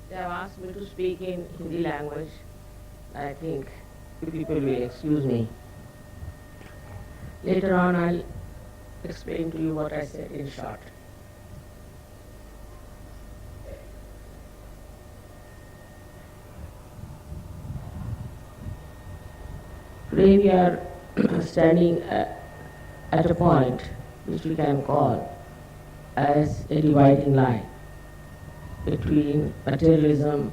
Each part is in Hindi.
They have asked me to speak in Hindi language. I think you people will excuse me. Later on, I'll explain to you what I said in short. Today we are standing at a point which we can call as a dividing line between materialism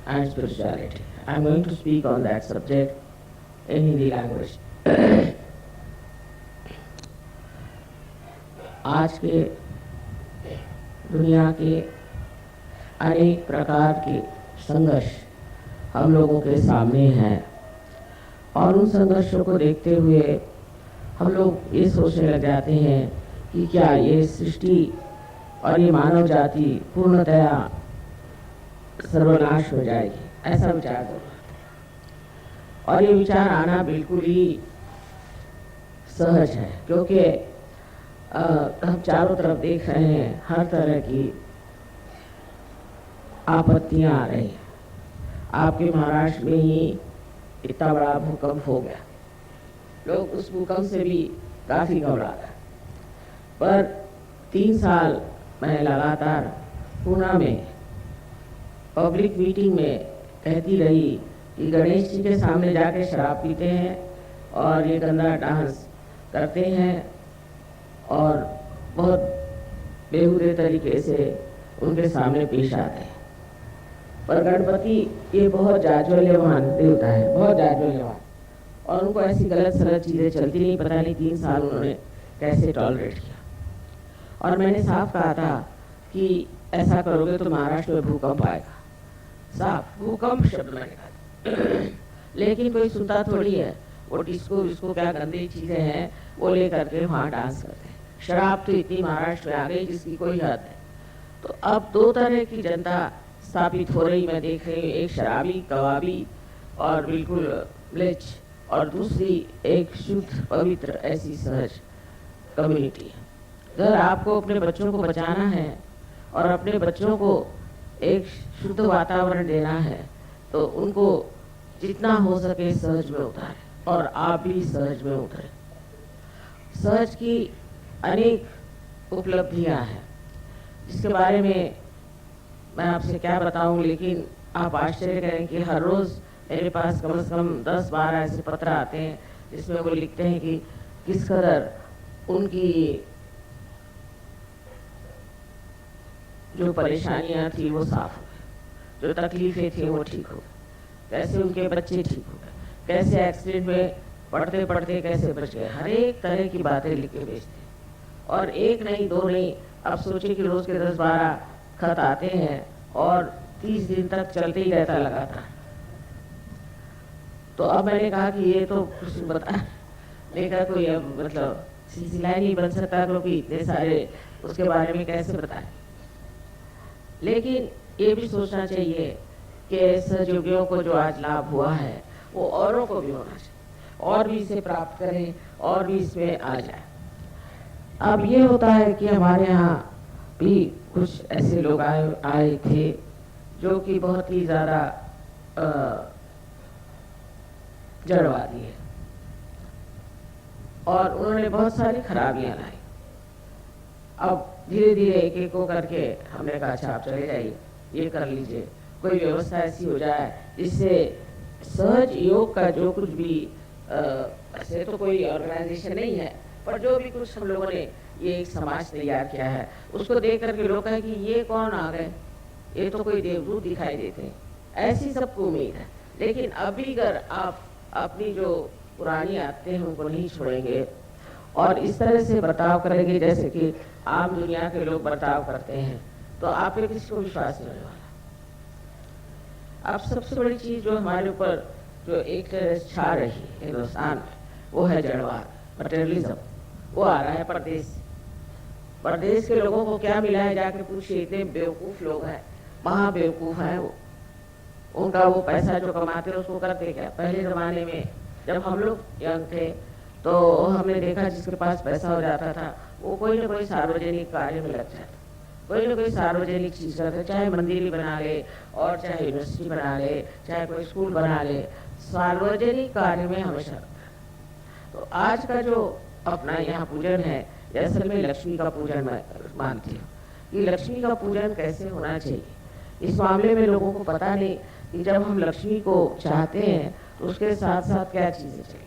and spirituality. I am going to speak on that subject in Hindi language. आज के दुनिया के अनेक प्रकार के संघर्ष हम लोगों के सामने हैं और उन संघर्षों को देखते हुए हम लोग ये सोचने लग जाते हैं कि क्या ये सृष्टि और ये मानव जाति पूर्णतया सर्वनाश हो जाएगी, ऐसा विचार हो। और ये विचार आना बिल्कुल ही सहज है, क्योंकि हम चारों तरफ देख रहे हैं हर तरह की आपत्तियां आ रही हैं। आपके महाराष्ट्र में ही इतना बड़ा भूकंप हो गया, लोग उस भूकंप से भी काफी घबरा गए। पर 3 साल मैं लगातार पूना में पब्लिक मीटिंग में कहती रही कि गणेश जी के सामने जाके शराब पीते हैं और ये गंदा डांस करते हैं और बहुत बेहुदे तरीके से उनके सामने पेश आते हैं। पर गणपति ये बहुत जाज्वल्यमान देवता है, बहुत जाज्वल्यमान, और उनको ऐसी गलत सलत चीज़ें चलती नहीं। पता नहीं 3 साल उन्होंने कैसे टॉलरेट किया। और मैंने साफ कहा था कि ऐसा करोगे तो महाराष्ट्र में भूकंप आएगा, साफ भूकंप शब्द मैंने कहा। लेकिन कोई सुनता थोड़ी है। वो डिस्को विस्को क्या गंदी चीज़ें हैं वो ले करके वहाँ डांस करते हैं। शराब तो इतनी महाराष्ट्र में आ गई जिसकी कोई हद है। तो अब 2 तरह की जनता स्थापित हो रही मैं देख रही हूँ, एक शराबी कबाबी और बिल्कुल म्लेच्छ, और दूसरी एक शुद्ध पवित्र ऐसी सहज कम्युनिटी है। अगर आपको अपने बच्चों को बचाना है और अपने बच्चों को एक शुद्ध वातावरण देना है तो उनको जितना हो सके सहज में उतारें, और आप भी सहज में उतरें। सहज की अनेक उपलब्धियां हैं जिसके बारे में मैं आपसे क्या बताऊं, लेकिन आप आश्चर्य करें कि हर रोज मेरे पास कम से कम 10-12 ऐसे पत्र आते हैं जिसमें वो लिखते हैं कि किस कदर उनकी जो परेशानियां थी वो साफ हो गई, जो तकलीफें थी वो ठीक हो गई, कैसे उनके बच्चे ठीक हो गए, कैसे एक्सीडेंट में पढ़ते पढ़ते कैसे बच गए। हर एक तरह की बातें लिख के भेजते हैं, और एक नहीं 2 नहीं, अब सोचिए कि रोज के 10-12 खत आते हैं और 30 दिन तक चलते ही रहता लगातार। तो अब मैंने कहा कि ये तो कुछ बता लेकर कोई मतलब सिलसिला नहीं बन सकता, क्योंकि इतने सारे उसके बारे में कैसे बताएं। लेकिन ये भी सोचना चाहिए कि सहयोगियों को जो आज लाभ हुआ है वो औरों को भी होना चाहिए, और भी इसे प्राप्त करें और भी इसमें आ जाए। अब ये होता है कि हमारे यहाँ भी कुछ ऐसे लोग आए थे जो कि बहुत ही ज़्यादा जड़वादी है, और उन्होंने बहुत सारी खराबियां लाई। अब धीरे धीरे एक एक को करके हमने कहा अच्छा आप चले जाइए, ये कर लीजिए, कोई व्यवस्था ऐसी हो जाए जिससे सहज योग का जो कुछ भी ऐसे तो कोई ऑर्गेनाइजेशन नहीं है, पर जो भी कुछ हम लोगों ने ये एक समाज तैयार किया है उसको देख करके लोग कहें कि ये कौन आ गए, ये तो कोई देवदूत दिखाई देते हैं, ऐसी सबको उम्मीद है। लेकिन अभी अगर आप अपनी जो पुरानी आदतें हैं उनको नहीं छोड़ेंगे और इस तरह से बर्ताव करेंगे जैसे कि आम दुनिया के लोग बर्ताव करते हैं, तो आप पे किसी को विश्वास नहीं होने वाला। अब सबसे बड़ी चीज जो हमारे ऊपर जो एक छा रही है हिंदुस्तान में वो है जड़वाद, मटेरियलिज्म। वो आ रहा है परदेश से। परदेश के लोगों को क्या मिला है जाके पूछिए, इतने बेवकूफ लोग हैं, महा बेवकूफ हैं वो। उनका वो पैसा जो कमाते हैं उसको करते क्या। पहले जमाने में जब हम लोग यंग थे तो हमने देखा जिसके पास पैसा हो जाता था वो कोई ना कोई सार्वजनिक कार्य में लग जाता, कोई ना कोई सार्वजनिक चीज करते हैं, चाहे मंदिर ही बना ले और चाहे यूनिवर्सिटी बना ले, चाहे कोई स्कूल बना ले, सार्वजनिक कार्य में हमेशा रहता है। तो आज का जो अपना यहाँ पूजन है, असल में लक्ष्मी का पूजन मैं मानती हूँ कि लक्ष्मी का पूजन कैसे होना चाहिए। इस मामले में लोगों को पता नहीं कि जब हम लक्ष्मी को चाहते हैं तो उसके साथ साथ क्या चीजें चाहिए।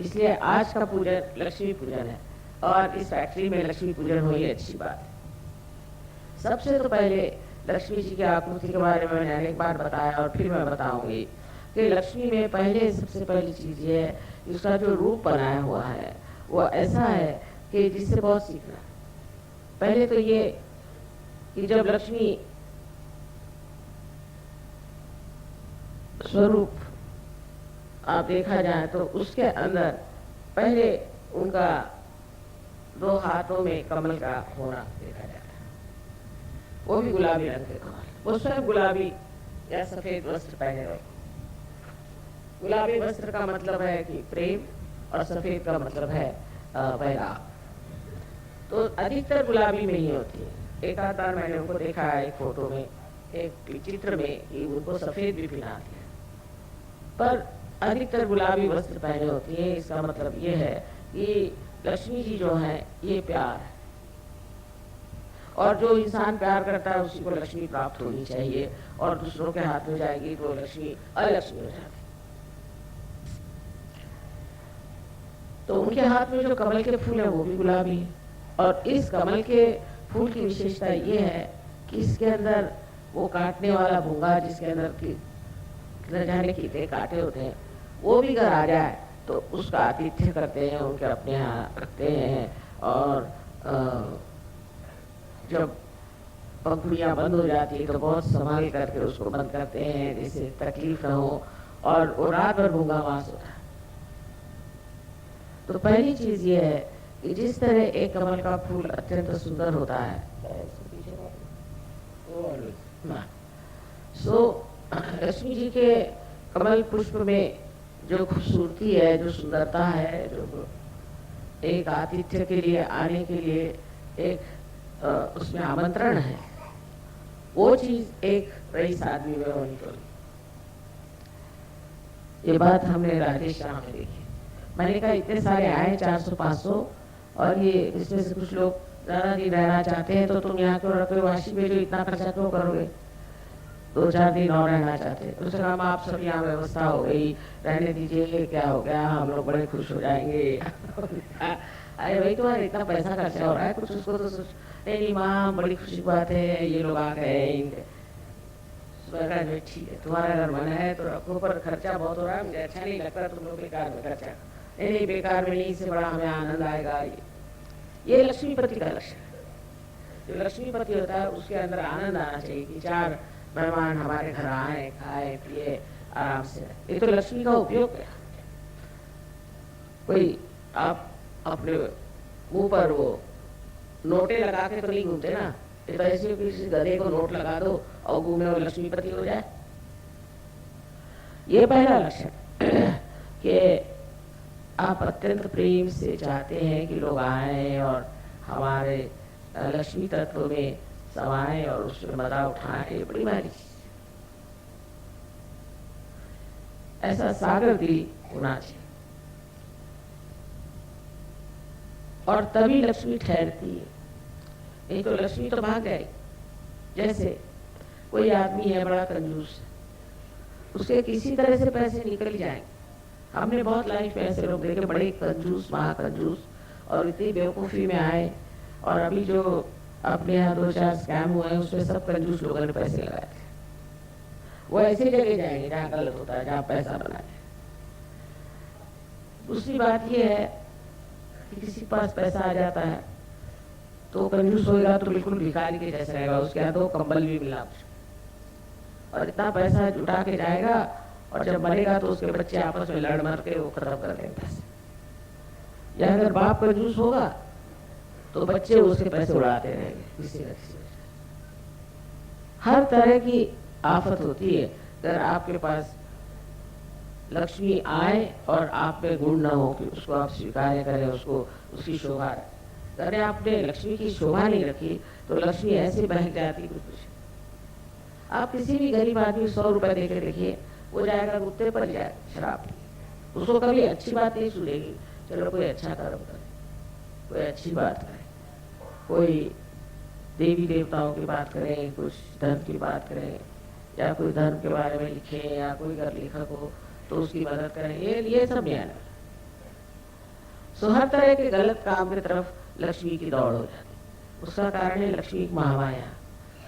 इसलिए आज का पूजन लक्ष्मी पूजन है और इस फैक्ट्री में लक्ष्मी पूजन हुई अच्छी बात है। सबसे तो पहले लक्ष्मी जी की आकृति के बारे में मैंने अनेक बार बताया और फिर मैं बताऊंगी कि लक्ष्मी में पहले सबसे पहली चीज ये है कि उसका जो रूप बनाया हुआ है वो ऐसा है कि जिससे बहुत सीखना। पहले तो ये कि जब लक्ष्मी स्वरूप आप देखा जाए तो उसके अंदर पहले उनका 2 हाथों में कमल का होना देखा जाता है, वो भी गुलाबी रंग के कमल। वो स्वयं गुलाबी या सफेद वस्त्र पहने हुए। गुलाबी वस्त्र का मतलब है कि प्रेम और सफेद का मतलब है वैराग। तो अधिकतर गुलाबी में ही होती है। एक आध बार मैंने उनको देखा है एक फोटो में, एक चित्र में, कि उनको सफेद भी पहनाती है, पर अधिकतर गुलाबी वस्त्र पहने होती है। इसका मतलब ये है कि लक्ष्मी जी जो है ये प्यार है और जो इंसान प्यार करता है उसी को लक्ष्मी प्राप्त होनी चाहिए, और दूसरों के हाथ में जाएगी तो लक्ष्मी अलक्ष्मी हो जाती। तो उनके हाथ में जो कमल के फूल है वो भी गुलाबी है, और इस कमल के फूल की विशेषता ये है कि इसके अंदर वो काटने वाला भूंगा, जिसके अंदर की जाने कीड़े काटे होते हैं, वो भी घर आ जाए तो उसका आतिथ्य करते हैं, उनके अपने यहाँ रखते हैं। और जब पंखुड़ियाँ बंद हो जाती है तो बहुत संभाल करके उसको बंद करते हैं जिससे तकलीफ न हो, और वो रात भर भूंगा वास होता है। तो पहली चीज ये है कि जिस तरह एक कमल का फूल अत्यंत सुंदर होता है, सो लक्ष्मी जी के कमल पुष्प में जो खूबसूरती है, जो सुंदरता है, जो एक आतिथ्य के लिए आने के लिए एक उसमें आमंत्रण है, वो चीज एक रईस आदमी में होनी चाहिए। ये बात हमने राजेश राम में देखी। मैंने कहा इतने सारे आए 400-500, और ये इसमें से कुछ लोग ज्यादा दिन रहना चाहते हैं तो तुम यहाँ क्यों रखोगे, वाशी में जो इतना खर्चा क्यों करोगे, 2-4 दिन और रहना चाहते हैं। उसने कहा आप सब यहाँ व्यवस्था हो गई, रहने दीजिए, क्या हो गया, हम लोग बड़े खुश हो जाएंगे। अरे भाई तुम्हारा इतना पैसा खर्चा हो रहा है, कुछ उसको तो नहीं माँ बड़ी खुशी की बात है, ये लोग आ गए। ठीक है तुम्हारा अगर मन है तो रखो, पर खर्चा बहुत हो रहा है, मुझे अच्छा नहीं लगता तुम लोग बेकार में खर्चा। नहीं बेकार में नहीं, इससे बड़ा हमें आनंद आएगा। ये लक्ष्मीपति का लक्ष्य है। जो लक्ष्मीपति होता है उसके अंदर आनंद आना चाहिए कि 4 मेहमान हमारे घर आए, खाए पिए आराम से। ये तो लक्ष्मी का उपयोग है। कोई आप अपने मुंह पर वो नोटे लगा के तो नहीं घूमते ना, ये तो ऐसे किसी गधे को नोट लगा दो और घूमे और लक्ष्मीपति हो जाए। ये पहला लक्षण कि आप अत्यंत प्रेम से चाहते हैं कि लोग आए और हमारे लक्ष्मी तत्व में समाए और उसमें मजा उठाए। बड़ी भारी ऐसा सागर दिल होना चाहिए, और तभी लक्ष्मी ठहरती है। नहीं तो लक्ष्मी तो भाग गई। जैसे कोई आदमी है बड़ा कंजूस, उसके किसी तरह से पैसे निकल जाएंगे। हमने बहुत लाइफ में ऐसे लोग देखे बड़े कंजूस, महाकंजूस, और इतनी बेवकूफी में आए, और अभी जो अपने यहाँ 2-4 स्कैम हुए हैं उसमें सब कंजूस लोगों ने पैसे लगाए थे। वो ऐसी जगह जाएंगे जहाँ गलत होता है, जहाँ पैसा बनाए। दूसरी बात ये है कि किसी के पास पैसा आ जाता है तो कंजूस होगा तो बिल्कुल भिखारी के जैसा रहेगा, उसके यहाँ तो कंबल भी मिला, और इतना पैसा जुटा के जाएगा, और जब मरेगा तो उसके बच्चे आपस में लड़ मर के वो खत्म कर देंगे पैसे। या अगर बाप कंजूस होगा तो बच्चे उसके पैसे उड़ाते रहेंगे किसी न किसी। हर तरह की आफत होती है अगर आपके पास लक्ष्मी आए और आप पे गुण न हो कि उसको आप स्वीकार करें, उसको उसकी शोभा घर में आपने लक्ष्मी की शोभा नहीं रखी तो लक्ष्मी ऐसे बहक जाती कुछ। आप किसी भी गरीब आदमी 100 रुपए देकर देखिए, वो जाएगा कुत्ते पर जाएगा शराब, उसको कभी अच्छी बात नहीं सुनेगी। चलो कोई अच्छा कर्म करे, कोई अच्छी बात करे, कोई देवी देवताओं की बात करें, कुछ धर्म की बात करें, या कोई धर्म के बारे में लिखे, या कोई अगर लेखक हो तो उसकी मदद करें, ये सब ज्ञान है। सो हर तरह के गलत काम की तरफ लक्ष्मी की दौड़ हो जाती। उसका कारण है लक्ष्मी की महामाया,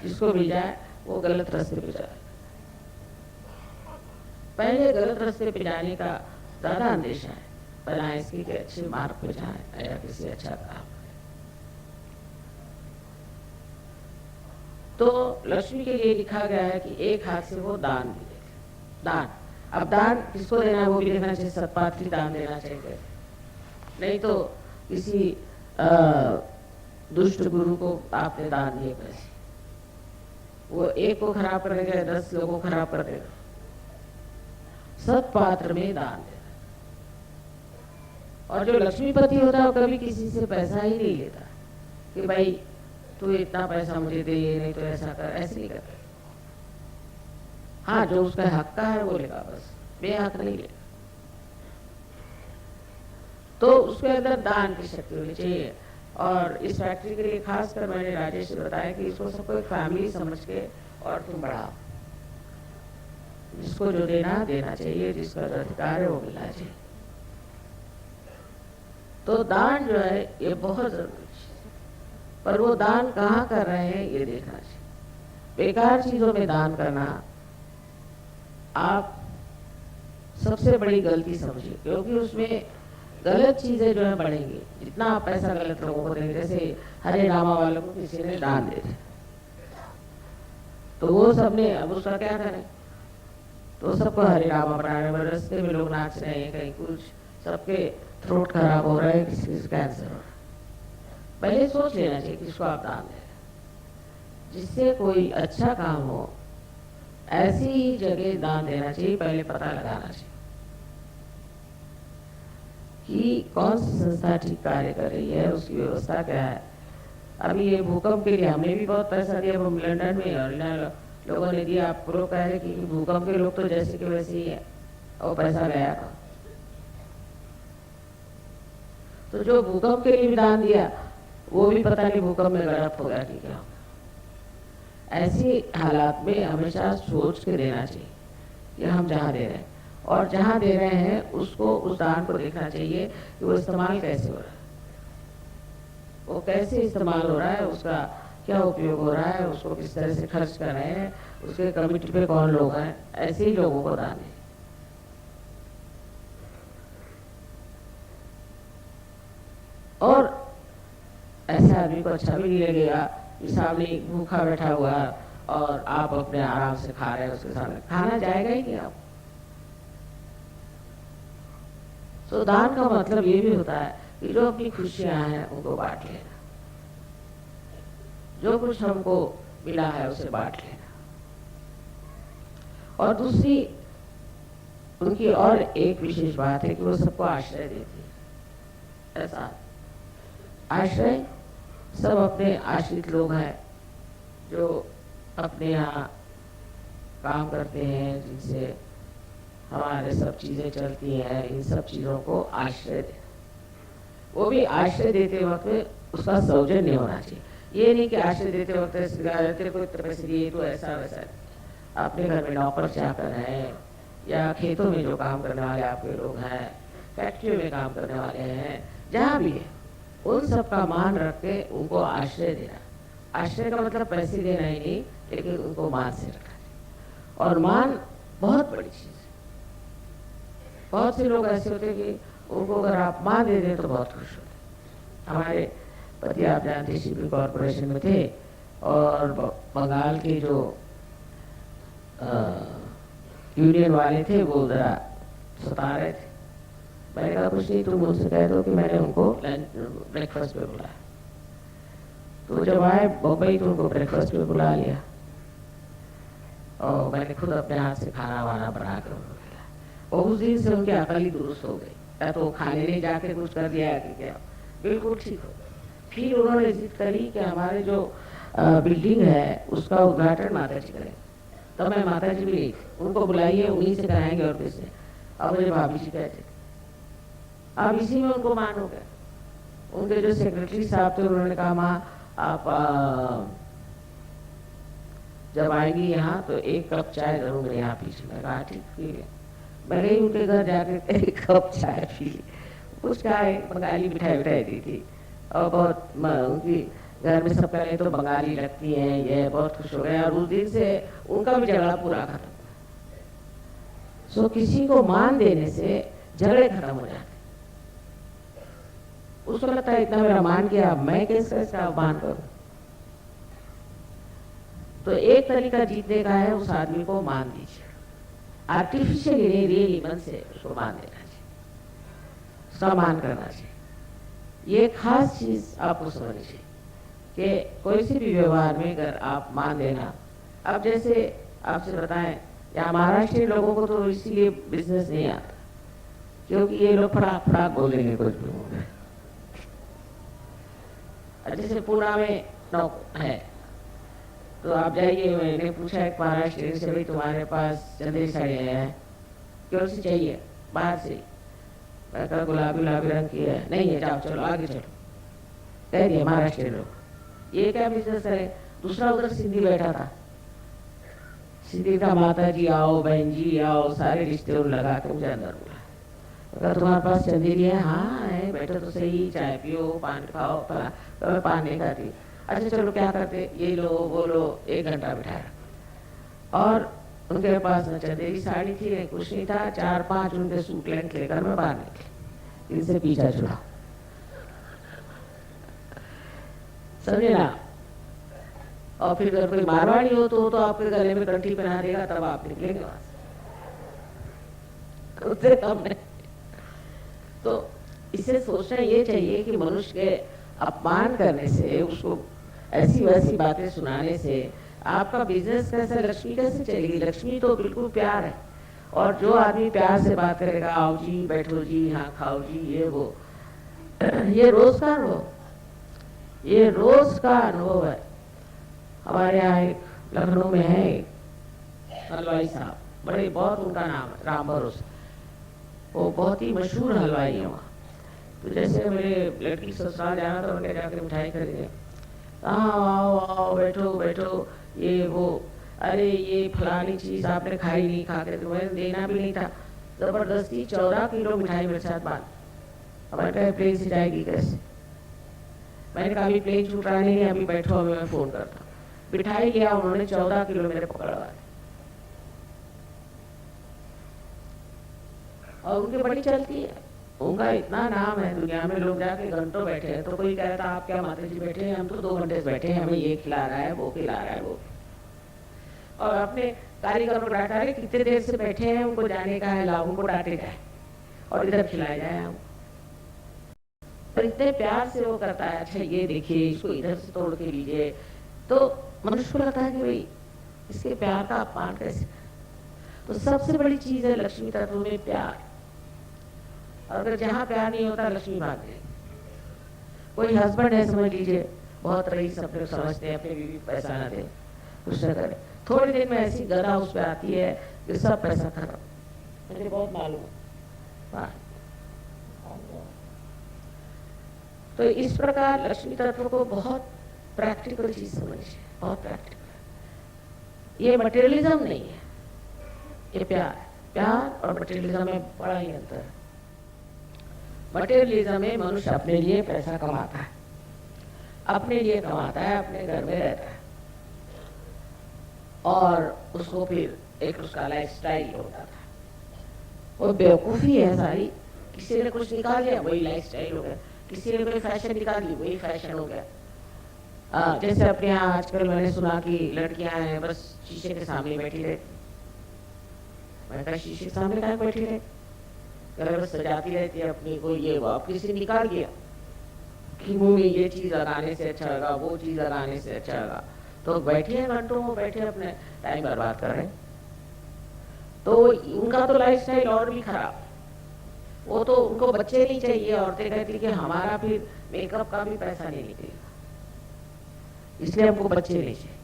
जिसको मिल जाए वो गलत रास्ते पे जाए। पहले गलत रास्ते पे जाने का ज्यादा अंदेशा है, बना इसकी कि अच्छे मार्ग पे जाए या किसी अच्छा काम। तो लक्ष्मी के लिए लिखा गया है कि एक हाथ से वो दान भी देते। दान, अब दान किसको देना है वो भी देखना चाहिए, सत्पात्री दान देना चाहिए, नहीं तो किसी दुष्ट गुरु को आपने दान दिए पैसे, वो एक को खराब कर देगा, 10 लोगों को खराब कर देगा। सत्पात्र में दान देना। और जो लक्ष्मीपति होता है वो कभी किसी से पैसा ही नहीं लेता कि भाई तू इतना पैसा मुझे दे, नहीं तो ऐसा कर, ऐसे नहीं करता। हाँ, जो उसका हक का है वो लेगा, बस बेहक नहीं लेगा। तो उसके अंदर दान की शक्ति होनी चाहिए। और इस फैक्ट्री के लिए खासकर मैंने राजेश से बताया कि इसको सबको एक फैमिली समझ के और तुम बढ़ाओ, जिसको जो देना चाहिए, जिसका जो अधिकार है वो मिलना चाहिए। तो दान जो है ये बहुत जरूरी है, पर वो दान कहाँ कर रहे हैं ये देखना चाहिए। बेकार चीजों में दान करना आप सबसे बड़ी गलती समझिए, क्योंकि उसमें गलत चीजें जो है बढ़ेंगी। जितना आप पैसा गलत लोगों को देंगे, जैसे हरे रामा वालों को किसी ने दान दे दिया तो वो सबने, अब उसका क्या करें, तो सबको हरे रामा बना रहे हैं, रास्ते में लोग नाच रहे हैं, कहीं कुछ, सबके थ्रोट खराब हो रहा है, किसी को कैंसर हो रहा है। पहले सोच लेना चाहिए किसको आप दान दें, जिससे कोई अच्छा काम हो ऐसी ही जगह दान देना चाहिए। पहले पता लगाना चाहिए कि कौन सी संस्था ठीक कार्य कर रही है, उसकी व्यवस्था क्या है। अभी ये भूकंप के लिए हमने भी बहुत पैसा दिया, हम लंदन में और लोगों ने दिया। आप लोग कह रहे कि भूकंप के लोग तो जैसे कि वैसे ही है, और पैसा गया था। तो जो भूकंप के लिए भी दान दिया वो भी पता नहीं भूकंप में गड़प हो गया कि क्या। ऐसी हालात में हमेशा सोच के देना चाहिए कि हम जहाँ दे रहे हैं, और जहाँ दे रहे हैं उसको, उस दान को देखना चाहिए कि वो इस्तेमाल कैसे हो रहा है, वो कैसे इस्तेमाल हो रहा है, उसका क्या उपयोग हो रहा है, उसको किस तरह से खर्च कर रहे हैं, उसके कमिटी पे कौन लोग हैं। ऐसे ही लोगों को दान है। और ऐसे आदमी को अच्छा भी नहीं लगेगा कि सामने भूखा बैठा हुआ और आप अपने आराम से खा रहे हैं, उसके सामने खाना जाएगा ही नहीं आप। तो दान का मतलब ये भी होता है कि जो अपनी खुशियां हैं उनको बांट लेना, जो कुछ हमको मिला है उसे बांट लेना। और दूसरी उनकी और एक विशेष बात है कि वो सबको आश्रय देती है। ऐसा आश्रय, सब अपने आश्रित लोग हैं जो अपने यहाँ काम करते हैं, जिनसे हमारे सब चीजें चलती हैं, इन सब चीजों को आश्रय दे। वो भी आश्रय देते वक्त उसका सौजन्य होना चाहिए। ये नहीं कि आश्रय देते वक्त तेरे को इतने पैसे दिए तो ऐसा वैसा। अपने घर में नौकर चाकर हैं, या खेतों में जो काम करने वाले आपके लोग हैं, फैक्ट्रियों में काम करने वाले हैं, जहाँ भी है, उन सब का मान रख के उनको आश्रय देना। आश्रय का मतलब पैसे देना ही नहीं, लेकिन उनको मान से रखना। और मान बहुत बड़ी चीज है। बहुत से लोग ऐसे होते हैं कि उनको अगर आप मान दे दें तो बहुत खुश होते। हमारे पति आप जानते शिपिंग कॉर्पोरेशन में थे, और बंगाल के जो यूनियन वाले थे वो जरा सता रहे थे। मैंने कहा कुछ नहीं, तुम मुझसे कह दो कि मैंने उनको ब्रेकफास्ट पे बुलाया। तो जब आए बम्बई तो उनको ब्रेकफास्ट पे बुला लिया, और मैंने खुद अपने हाथ से खाना वाना बना कर उनको खिलाया। और उस दिन से उनकी अकल ही दुरुस्त हो गई। या तो खाने नहीं जाके कुछ कर दिया कि क्या, बिल्कुल ठीक हो गई। फिर उन्होंने जिद करी कि हमारे जो बिल्डिंग है उसका उद्घाटन माता जी करें। तो मैं माता जी भी गई थी, उनको बुलाइए, उन्हीं से कराएंगे और किससे। अब मुझे भाभी जी कहते अब इसी में उनको मान हो गया। उनके जो सेक्रेटरी साहब थे उन्होंने कहा माँ आप जब आएंगी यहाँ तो एक कप चाय जरूर मेरे यहाँ पीछे। मैं कहा ठीक पी ले। मैं गई उनके घर जाके एक कप चाय पी ली। कुछ चाय बंगाली मिठाई मिठाई दी थी और बहुत उनकी घर में सब पहले तो बंगाली लगती हैं, ये बहुत खुश हो गए और उस दिन से उनका भी झगड़ा पूरा खत्म। सो किसी को मान देने से झगड़े खत्म हो जाते। उसको लगता है इतना मेरा मान किया, मैं कैसे इसका अपमान करूं। तो एक तरीका जीतने का है उस आदमी को मान दीजिए, आर्टिफिशियली नहीं, रियली मन से उसको मान देना चाहिए, सम्मान करना चाहिए। ये खास चीज आपको समझनी चाहिए कि कोई सी भी व्यवहार में अगर आप मान देना। अब जैसे आपसे बताएं, यहाँ महाराष्ट्र लोगों को तो इसीलिए बिजनेस नहीं आता क्योंकि ये लोग फटाक फटाक बोल देंगे कुछ भी। जैसे पुणे में है तो आप जाइए, मैंने पूछा एक महाराष्ट्र से, भाई तुम्हारे पास चंदेरी साड़ी है, क्यों सी चाहिए? बाहर से। मैं कहा गुलाबी गुलाबी रंग की है। नहीं है, जाओ चलो आगे चलो। कह दिए महाराष्ट्र लोग ये क्या बिजनेस करे। दूसरा उधर सिंधी बैठा था, सिंधी का माता जी आओ, बहन जी आओ, सारे रिश्ते लगा के मुझे अंदर बोला। अगर तुम्हारे पास चंदेरी है? हाँ है। बैठो तो सही, चाय पियो, पान खाओ। तो मैं पान नहीं खाती। अच्छा चलो क्या करते, ये लो वो लो, 1 घंटा बिठाया और उनके पास न चंदेरी साड़ी थी नहीं कुछ नहीं था। 4-5 उनके सूट लेकर मैं बाहर निकली, इनसे पीछा छुड़ा। समझे ना? और फिर अगर कोई मारवाड़ी हो तो आपके गले में कंठी पहना देगा, तब आप निकलेंगे वहां से, उससे कम नहीं। तो इसे सोचना ये चाहिए कि मनुष्य के अपमान करने से, उसको ऐसी वैसी बातें सुनाने से आपका बिजनेस कैसे, लक्ष्मी कैसे चलेगी? लक्ष्मी तो बिल्कुल प्यार है। और जो आदमी प्यार से बात करेगा, आओ जी, बैठो जी, हाँ खाओ जी, ये वो, ये रोज का अनुभव, ये रोज का अनुभव है। हमारे यहाँ एक लखनऊ में है हलवाई साहब, बड़े बहुत उनका नाम है राम भरोसा, वो बहुत ही मशहूर हलवाई है वहाँ। तो जैसे मेरे लड़की ससुराल जाना तो उनके जाकर मिठाई खरीदे, आओ आओ बैठो बैठो, ये वो, अरे ये फलानी चीज आपने खाई नहीं, खा के तो मैंने देना भी नहीं था। जबरदस्ती 14 किलो मिठाई मेरे साथ बांध। हमारे कहा प्लेन से जाएगी कैसे? मैंने कहा अभी प्लेन छूट रहा नहीं है, अभी बैठो, अभी मैं फोन करता हूँ। मिठाई लिया उन्होंने, 14 किलो मेरे पकड़वा। और उनकी बड़ी चलती है, उनका इतना नाम है दुनिया में, लोग जाके घंटों बैठे हैं। तो कोई कहता आप क्या माता जी बैठे हैं? हम तो 2 घंटे से बैठे हैं, हमें ये खिला रहा है, वो खिला रहा है, वो। और अपने कारीगर को डांटा रहे, कितने देर से बैठे हैं, उनको जाने का है, लाभ उनको डांटे जाए और इधर खिलाया जाए हम। और इतने प्यार से वो करता है, अच्छा ये देखिए, इसको इधर से तोड़ के लीजिए। तो मनुष्य को लगता है कि भाई इसके प्यार का अपमान कैसे। तो सबसे बड़ी चीज है लक्ष्मी तत्व में प्यार। और अगर जहाँ प्यार नहीं होता, लक्ष्मी भाग जाएगी। कोई हस्बैंड है समझ लीजिए, बहुत रईस अपने समझते हैं, अपने बीवी पैसा ना दे, कुछ न करे, थोड़ी देर में ऐसी गदा उस पर आती है कि सब पैसा खत्म। मुझे बहुत मालूम है। तो इस प्रकार लक्ष्मी तत्व को बहुत प्रैक्टिकल चीज समझिए, बहुत प्रैक्टिकल। ये मटेरियलिज्म नहीं है, ये प्यार। प्यार और मटेरियलिज्म में बड़ा ही अंतर है। मटेरियलिज्म में मनुष्य अपने लिए पैसा कमाता है, अपने लिए कमाता है, अपने घर में रहता है और उसको फिर एक उसका लाइफ स्टाइल होता था। वो बेवकूफ़ी है सारी। किसी ने कुछ निकाल लिया, वही लाइफ स्टाइल हो गया। किसी ने कोई फैशन निकाल ली, वही फैशन हो गया। जैसे अपने यहाँ आजकल मैंने सुना कि लड़कियां हैं बस शीशे के सामने बैठी रहे। मैं कहा शीशे के सामने कहाँ बैठी रहे? बस सजाती रहती है अपनी को, ये वो। अब किसी ने निकाल दिया कि मुंह में ये चीज लगाने से अच्छा लगा, वो चीज लगाने से अच्छा लगा, तो बैठे हैं घंटों में, बैठे अपने टाइम बर्बाद कर रहे हैं। तो उनका तो लाइफ स्टाइल और भी खराब। वो तो उनको बच्चे नहीं चाहिए। औरतें कहती कि हमारा फिर मेकअप का भी पैसा नहीं निकलेगा, इसलिए हमको बच्चे नहीं चाहिए,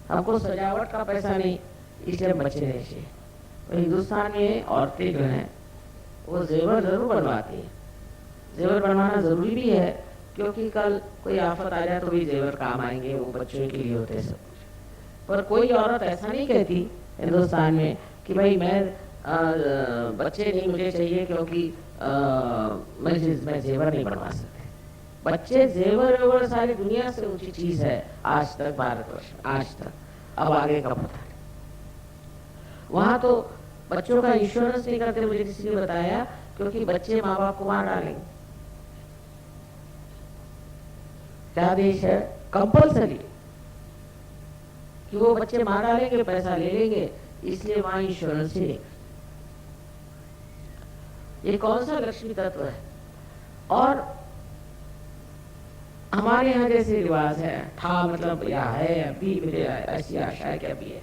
हमको सजावट का पैसा नहीं, इसलिए हम बच्चे नहीं चाहिए। तो हिंदुस्तान में औरतें जो हैं वो जेवर जरूर बनवाती हैं। जेवर बनवाना जरूरी भी है, क्योंकि कल कोई आफत आ जाए तो भी जेवर काम आएंगे, वो बच्चों के लिए होते हैं सब कुछ। पर कोई औरत ऐसा नहीं कहती हिंदुस्तान में कि भाई मैं बच्चे नहीं मुझे चाहिए, क्योंकि मैं जेवर नहीं बनवा सकते। बच्चे जेवर वेवर सारी दुनिया से ऊंची चीज है आज तक भारतवर्ष में, आज तक। अब आगे का पता नहीं। वहां तो बच्चों का इंश्योरेंस नहीं करते, मुझे किसी ने बताया, क्योंकि बच्चे माँ बाप को मार डालेंगे। क्या देश है, कंपल्सरी कि वो बच्चे मार डालेंगे, पैसा ले लेंगे, इसलिए वहां इंश्योरेंस ही नहीं। ये कौन सा लक्ष्मी तत्व है? और हमारे यहाँ जैसे रिवाज है, था मतलब या है अभी, मेरे ऐसी आशा है कि अभी है।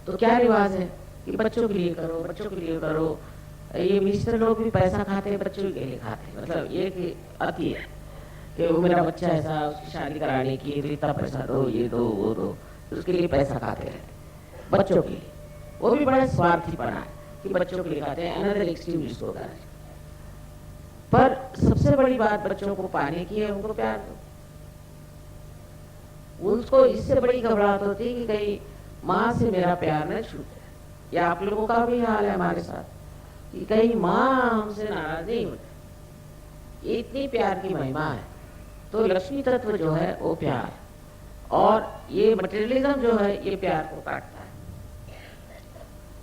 तो क्या रिवाज है कि बच्चों के लिए करो, बच्चों के लिए करो। ये मिनिस्टर लोग भी पैसा खाते हैं, बच्चों के लिए खाते हैं। मतलब ये कि अति है कि वो मेरा बच्चा ऐसा, उसकी शादी कराने की इतना पैसा दो, ये दो वो दो, उसके लिए पैसा खाते रहते बच्चों के लिए। वो भी बड़ा स्वार्थीपना है कि बच्चों के लिए खाते हैं, अनदर एक्सट्रीम जिसको होता है। पर सबसे बड़ी बात बच्चों को पाने की है, उनको प्यार दो। उनको इससे बड़ी घबराहट होती है कि कहीं माँ से मेरा प्यार न छूटे। या आप लोगों का भी हाल है हमारे साथ कि कहीं माँ हमसे नाराज नहीं होती। इतनी प्यार की महिमा है। तो लक्ष्मी तत्व जो है वो प्यार, और ये मटेरियलिज्म जो है ये प्यार को काटता है।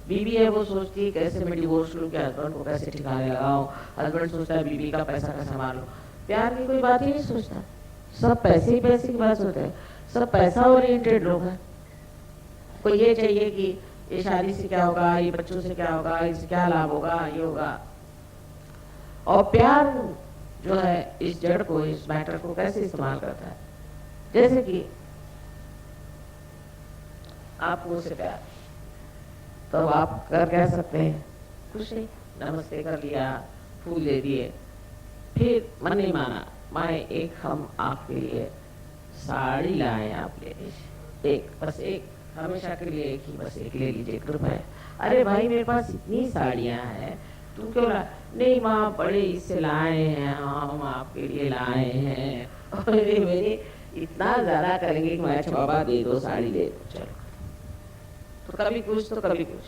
बीवी है वो सोचती है कैसे मैं डिवोर्स लूं, क्या हस्बैंड को कैसे ठिकाने लगाऊं। हस्बैंड सोचता है बीवी का पैसा कैसे संभालूं। प्यार की कोई बात ही नहीं सोचता, सब पैसे ही पैसे की बात सोचते हैं। सब पैसा ओरिएंटेड लोग हैं। कोई ये चाहिए कि ये शादी से क्या होगा, ये बच्चों से क्या होगा, इससे क्या लाभ होगा, ये होगा। और प्यार जो है इस जड़ को, इस मैटर को कैसे इस्तेमाल करता है। जैसे कि आप मुझसे प्यार, तो आप कह सकते हैं कुछ नहीं, नमस्ते कर लिया, फूल दे दिए, फिर मन नहीं माना, माए एक हम आपके लिए साड़ी लाए आप ले लीजिए, एक बस एक, हमेशा के लिए एक ही, बस एक ले लीजिए, कृपया है। अरे भाई मेरे पास इतनी साड़ियां हैं, तुम क्यों ला? नहीं माँ बड़े इससे लाए हैं, हम आपके लिए लाए हैं। और मेरे इतना ज्यादा करेंगे कि मैं अच्छा बाबा दे दो साड़ी दे दो, चलो। तो कभी कुछ तो कभी कुछ,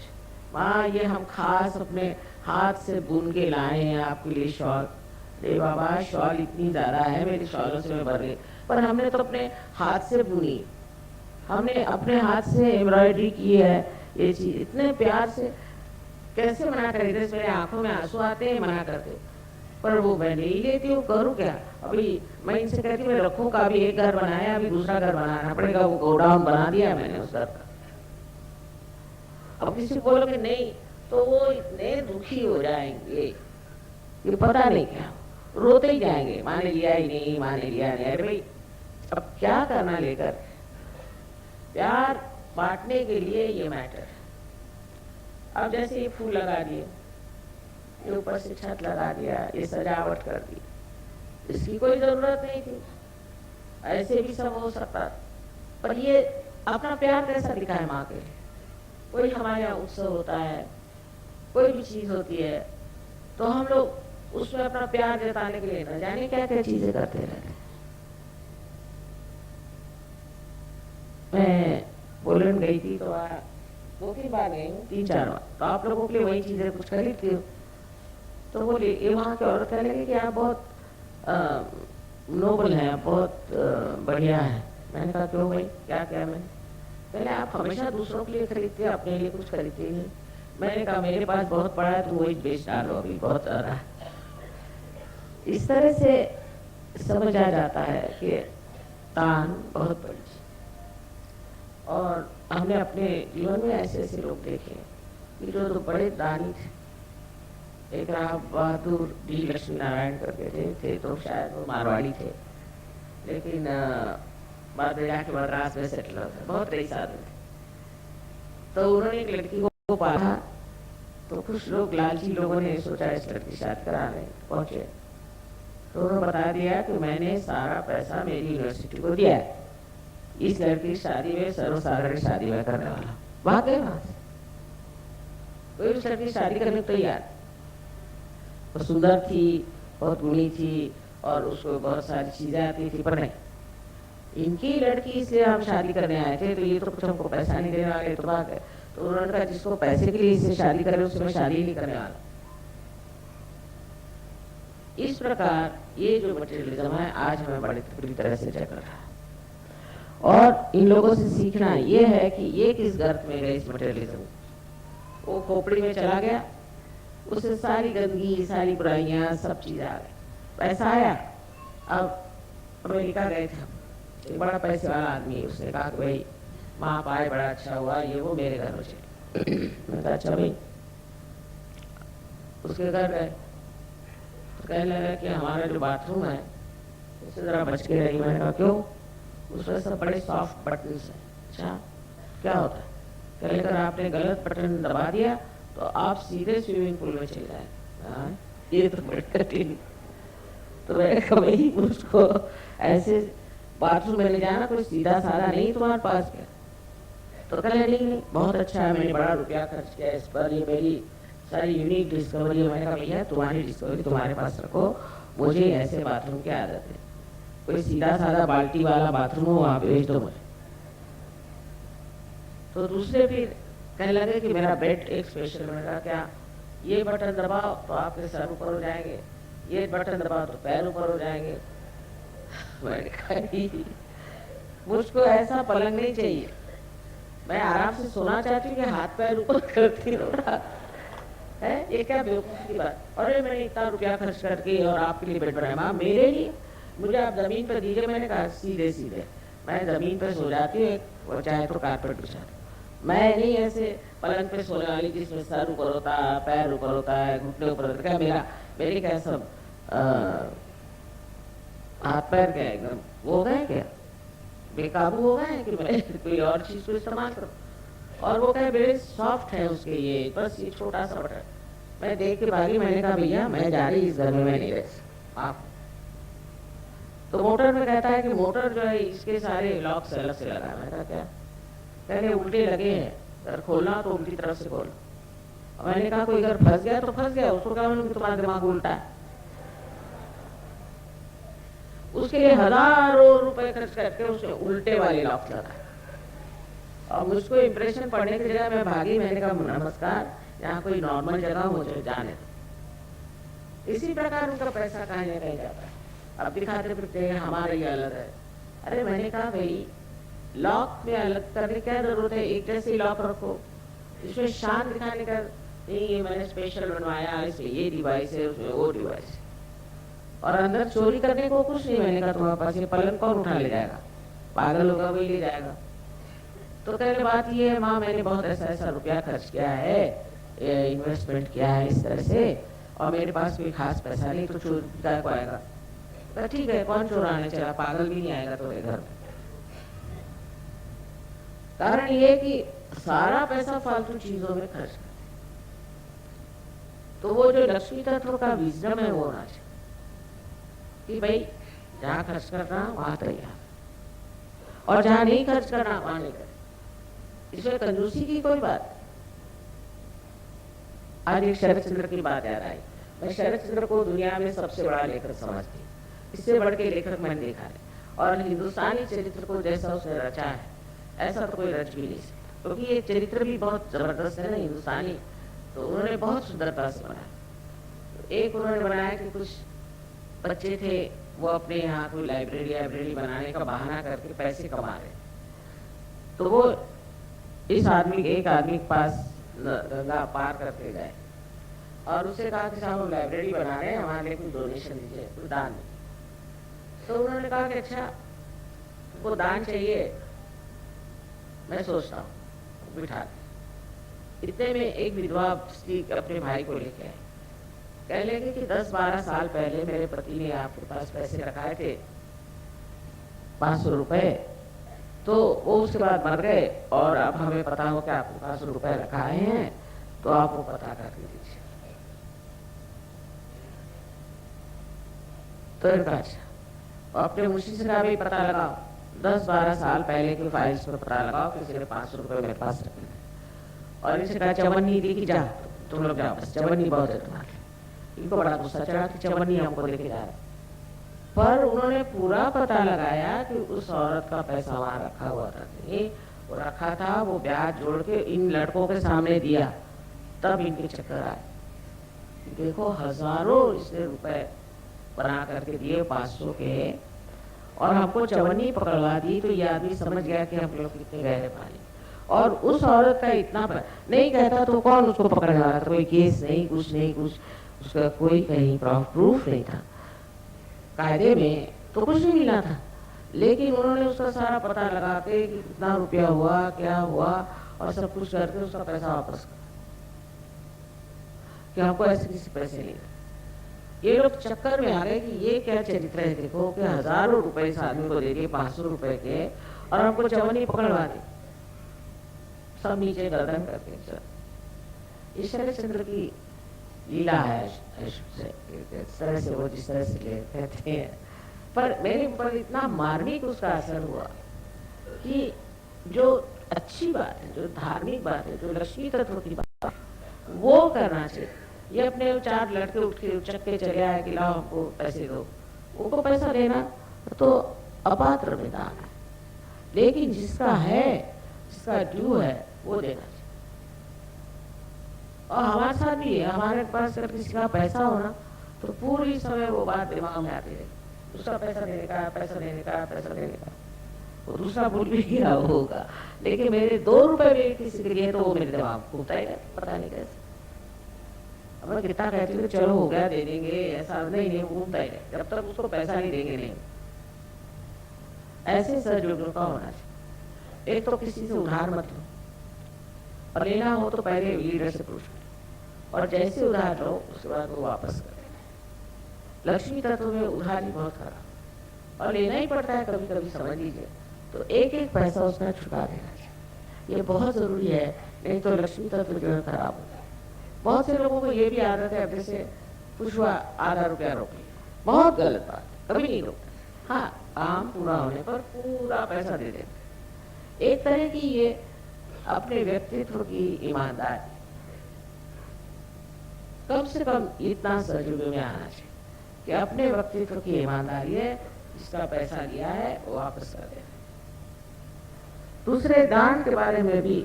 माँ ये हम खास अपने हाथ से बुन के लाए हैं आपके लिए शॉल। अरे बाबा शॉल इतनी ज्यादा है, मेरी शॉलों से मैं भर गई, पर हमने तो अपने हाथ से बुनी, हमने अपने हाथ से एम्ब्रॉयडरी की है ये चीज, इतने प्यार से। कैसे मना करे, मेरे आंखों में आंसू आते हैं, मना करते, पर वो मैं नहीं लेती हूँ, करूँ क्या। अभी मैं इनसे कहती हूँ मैं रखूँ का, अभी एक घर बनाया, अभी दूसरा घर बनाना पड़ेगा, वो गोडाउन बना दिया मैंने उस घर का। अब किसी को बोलोगे नहीं तो वो इतने दुखी हो जाएंगे कि पता नहीं क्या, रोते ही जाएंगे, माँ ने लिया ही नहीं, माँ ने लिया नहीं। अरे भाई अब क्या करना लेकर, प्यार बांटने के लिए ये मैटर। अब जैसे ये फूल लगा दिए, ये ऊपर से छत लगा दिया, ये सजावट कर दी, इसकी कोई जरूरत नहीं थी, ऐसे भी सब हो सकता। पर ये अपना प्यार कैसा दिखा है माँ के लिए। कोई हमारे यहाँ उत्सव होता है, कोई भी चीज होती है, तो हम लोग उसमें अपना प्यार जताने के लिए न जाने क्या क्या चीजें करते रहते हैं। मैं पोलैंड गई थी तो 2-3 बार गई हूँ, 3-4 बार, तो आप लोगों के लिए वही चीजें कुछ खरीदती हूँ। तो बोली ये वहाँ की औरत कहने लगी कि आप बहुत नोबल हैं, बहुत बढ़िया है। मैंने कहा क्यों भाई, क्या क्या? मैंने पहले आप हमेशा दूसरों के लिए खरीदते हैं, अपने लिए कुछ खरीदते ही नहीं। मैंने कहा मेरे पास बहुत पड़ा है, तुम वही बेच डालो, अभी बहुत आ रहा है। इस तरह से समझ आ जाता है कि दान बहुत बड़ी चीज। और हमने अपने जीवन में ऐसे ऐसे लोग देखे कि जो तो बड़े दानी थे। एक राव बहादुर डी लक्ष्मी नारायण करके थे, तो शायद वो मारवाड़ी थे, लेकिन बाद में जाके मद्रास में सेटल हो गए, बहुत रईस आदमी थे। तो उन्होंने एक लड़की को पाला, तो कुछ लोग लालची लोगों ने सोचा इस लड़की की शादी कराने पहुंचे, तो उन्होंने बता दिया कि मैंने सारा पैसा मेरी यूनिवर्सिटी को दिया है, इस लड़की की शादी में सर्वसाधारण शादी में करने वाला। वहां गए, वहां से कोई उस लड़की की शादी करने को तैयार। वो सुंदर थी, बहुत गुणी थी और उसको बहुत सारी चीजें आती थी, पर नहीं, इनकी लड़की इसलिए हम शादी करने आए थे, तो ये तो कुछ हमको पैसा नहीं देने वाले, तो भाग गए। तो उन्होंने कहा जिसको पैसे के लिए इससे शादी करे उससे मैं शादी नहीं करने वाला। इस प्रकार ये जो मटेरियलिज्म है आज हमें बड़ी बुरी तरह से जकड़ रहा है। और इन लोगों से सीखना ये है कि ये किस गर्त में गए इस मटेरियलिज्म, वो खोपड़ी में चला गया, उससे सारी गंदगी, सारी बुराइयां, सब चीजें आ गई, पैसा आया। अब अमेरिका गए थे, एक बड़ा पैसे वाला आदमी, उसने कहा कि भाई वहाँ पाए बड़ा अच्छा हुआ, ये वो मेरे घर में चले। मैंने कहा अच्छा भाई। उसके घर गए तो कहने लगा कि हमारा जो बाथरूम है उससे जरा बच के रही। मैंने कहा क्यों? उसमें सब बड़े सॉफ्ट बटन है। अच्छा क्या होता है? कहने लगा आपने गलत बटन दबा दिया तो आप सीधे स्विमिंग पूल में चले जाए। ये तो बड़ी कठिन। तो मैंने कहा भाई उसको ऐसे बाथरूम में ले जाना कोई सीधा साधा नहीं तुम्हारे पास क्या? तो कहने नहीं बहुत अच्छा है, मैंने बड़ा रुपया खर्च किया इस पर, ये मेरी सारी यूनिक डिस्कवरी है। मैंने कहा भैया तुम्हारी डिस्कवरी तुम्हारे पास रखो, मुझे ऐसे बाथरूम की आदत है, कोई सीधा साधा बाल्टी वाला बाथरूम हो वहाँ पे भेज दो मुझे। तो दूसरे फिर कहने लगे कि मेरा बेड एक स्पेशल। मैंने कहा क्या? ये बटन दबाओ तो आपके सर ऊपर हो जाएंगे, ये बटन दबाओ तो पैर ऊपर हो जाएंगे। मैंने कहा मुझको ऐसा पलंग नहीं चाहिए, मैं आराम से सोना चाहती हूँ कि हाथ पैर ऊपर करती रहो है। ये क्या बेवकूफ़ी की बात? अरे मैंने इतना रुपया खर्च करके और आपके लिए बेड बनाया। माँ मेरे लिए? मुझे आप जमीन पर दीजिए। मैंने कहा सीधे सीधे मैं जमीन पर सो जाती हूँ, चाहे तो कारपेट बिछा, मैं नहीं ऐसे पलंग पे सोने वाली जिसमें सर ऊपर होता है, पैर ऊपर होता है, घुटने ऊपर होता है। क्या मेरे क्या सब हाथ पैर क्या एकदम वो हो गए क्या, बेकाबू हो गए कि मैं कोई और चीज को इस्तेमाल करूं? और वो कहे बड़े सॉफ्ट है उसके, ये बस ये छोटा सा बटन। मैं देख के भागी। मैंने कहा भैया मैं जा रही इस घर में, मैं नहीं रह आप। तो मोटर में कहता है कि मोटर जो है इसके सारे लॉक से अलग से लगा। मैं कहा क्या? कहने उल्टे लगे हैं, अगर खोलना तो उल्टी तरफ से खोलो। मैंने कहा कोई अगर फंस गया तो फंस गया, उसको क्या मालूम कि तुम्हारा दिमाग उल्टा है। उसके लिए हजारों रुपए खर्च करके उसने उल्टे वाले लॉक लगाए। और मुझको इम्प्रेशन पढ़ने की जगह मैं भागी। मैंने कहा नमस्कार, यहाँ कोई नॉर्मल जगह मुझे जाने दो। इसी प्रकार उनका पैसा कहीं ना कहीं जाता है। अब दिखाते फिरते हैं हमारे ये अलग है। अरे मैंने कहा भाई लॉक में अलग करने की क्या जरूरत है, एक जैसे ही लॉक रखो। इसमें शान दिखाने का नहीं, ये मैंने स्पेशल बनवाया, इसमें ये डिवाइस है, उसमें वो डिवाइस है, और अंदर चोरी करने को कुछ नहीं। मैंने कहा तुम्हारे पास ये पलंग कौन उठा ले जाएगा? पागल होगा वही ले जाएगा। तो कहने बात ये है माँ मैंने बहुत ऐसा ऐसा रुपया खर्च किया है, इन्वेस्टमेंट किया है इस तरह से, और मेरे पास कोई खास पैसा नहीं, तो चोर क्या को आएगा? तो ठीक है कौन चुराने चला, पागल भी नहीं आएगा तुम्हारे घर में। कारण ये कि सारा पैसा फालतू चीजों में खर्च कर। तो वो जो लक्ष्मी तत्व का विजडम है वो होना चाहिए कि भाई जहाँ खर्च करना वहां तैयार, और जहाँ नहीं खर्च करना वहां नहीं कर। इसमें कंजूसी की कोई बात। आज एक शरद चंद्र की बात याद आई। मैं शरद चंद्र को दुनिया में सबसे बड़ा लेखक समझती, इससे बढ़ के लेखक मैंने देखा है। और हिंदुस्तानी चरित्र को जैसा उसने रचा है ऐसा तो कोई रच भी नहीं सकता, क्योंकि ये चरित्र भी बहुत जबरदस्त है ना हिंदुस्तानी। तो उन्होंने बहुत सुंदरता से बनाया। एक उन्होंने बनाया कि कुछ बच्चे थे, वो अपने यहाँ कोई लाइब्रेरी बनाने का बहाना करके पैसे कमा रहे। तो वो एक आदमी के पास गंगा पार करके गए और उससे कहा कि साहब हम लाइब्रेरी बना रहे हैं, हमारे लिए कुछ डोनेशन दीजिए, कुछ दान दीजिए। तो उन्होंने कहा कि अच्छा वो दान चाहिए, मैं सोचता हूँ, बिठा दे। इतने में एक विधवा स्त्री अपने भाई को लेके आई। कह लेंगे कि 10-12 साल पहले मेरे पति ने आपके पास पैसे रखाए थे 500 रुपए, तो वो उसके बाद मर गए और अब हमें पता हो कि आपके पास रुपए रखाए हैं, तो आप वो पता कर दीजिए। तो अच्छा अपने मुंशी से का भी पता लगाओ, 10-12 साल पहले की फाइल्स में पता लगाओ, किसी ने 500 रुपये मेरे पास रखे और इनसे कहा चवन्नी दी कि जा तुम लोग जाओ, बस चवन्नी बहुत है तुम्हारे। इनको बड़ा गुस्सा चढ़ा कि चवन्नी हमको लेके जा रहे, पर उन्होंने पूरा पता लगाया कि उस औरत का पैसा वहां रखा हुआ था, वो रखा था, वो ब्याज जोड़ के इन लड़कों के सामने दिया, तब इनके चक्कर आए। देखो हजारों इसने रुपए बना करके दिए 500 के, और हमको चवन्नी पकड़वा दी, तो ये आदमी समझ गया कि हम लोग कितने गहरे पानी। और उस औरत का इतना नहीं कहता तो कौन उसको पकड़ने वाला था, कोई केस नहीं, कुछ नहीं, कुछ उसका कोई कहीं प्रूफ नहीं था, कायदे में तो कुछ नहीं मिला था। लेकिन उन्होंने उसका सारा पता लगा के कि कितना रुपया हुआ, क्या हुआ, और सब कुछ करके उसका पैसा वापस कर, कि हमको ऐसे किसी पैसे नहीं। ये लोग चक्कर में आ गए कि ये क्या चरित्र है, देखो कि हजारों रुपए इस आदमी को दे दिए 500 रुपए के, और हमको चवन्नी पकड़वा दी, सब नीचे गर्दन करके चल। इस शरद की लीला है, इस तरह से वो जिस तरह से कहते हैं, पर मेरे ऊपर इतना मार्मिक उसका असर हुआ कि जो अच्छी बात है, जो धार्मिक बात है, जो लक्ष्मी तत्व की बात है, वो करना चाहिए। ये अपने 4 लड़के उठ के उचक के चले आए कि लाओ हमको पैसे दो, उनको पैसा देना तो अपात्र में दान है, लेकिन जिसका है, जिसका ड्यू है, वो देना चाहिए। और हमारे साथ भी है, हमारे पास अगर किसी का पैसा हो ना, तो पूरी समय वो बात दिमाग में आती है, दूसरा पैसा देने का, पैसा देने का, पैसा देने का। वो दूसरा भूल भी गया होगा, लेकिन मेरे 2 रुपए भी किसी के लिए तो वो मेरे दिमाग घूमता ही रहता, पता नहीं कैसे। अब मैं कितना कहती हूँ चलो हो गया दे देंगे, ऐसा नहीं, घूमता ही रहता जब तक उसको पैसा नहीं देंगे नहीं। ऐसे सहयोग का होना चाहिए। एक तो किसी से उधार मत लो, और लेना हो तो पहले लीडर से पूछो, और जैसे उधार लो उसके बाद वो वापस कर देना। लक्ष्मी तत्व में उधारी बहुत खराब, और लेना ही पड़ता है कभी कभी, समझ लीजिए, तो एक एक पैसा उसका चुका देना चाहिए, ये बहुत जरूरी है, नहीं तो लक्ष्मी तत्व जो है खराब होता है। बहुत से लोगों को ये भी आदत है, जैसे पुछुआ आधा रुपया रोक लिया, बहुत गलत बात, कभी नहीं रोकते। हाँ, काम पूरा होने पर पूरा पैसा दे देते। एक तरह की ये अपने व्यक्तित्व की ईमानदारी, कम से कम इतना सहयोग में आना चाहिए कि अपने व्यक्तित्व की ईमानदारी है, जिसका पैसा लिया है वो वापस कर दे। दूसरे दान के बारे में भी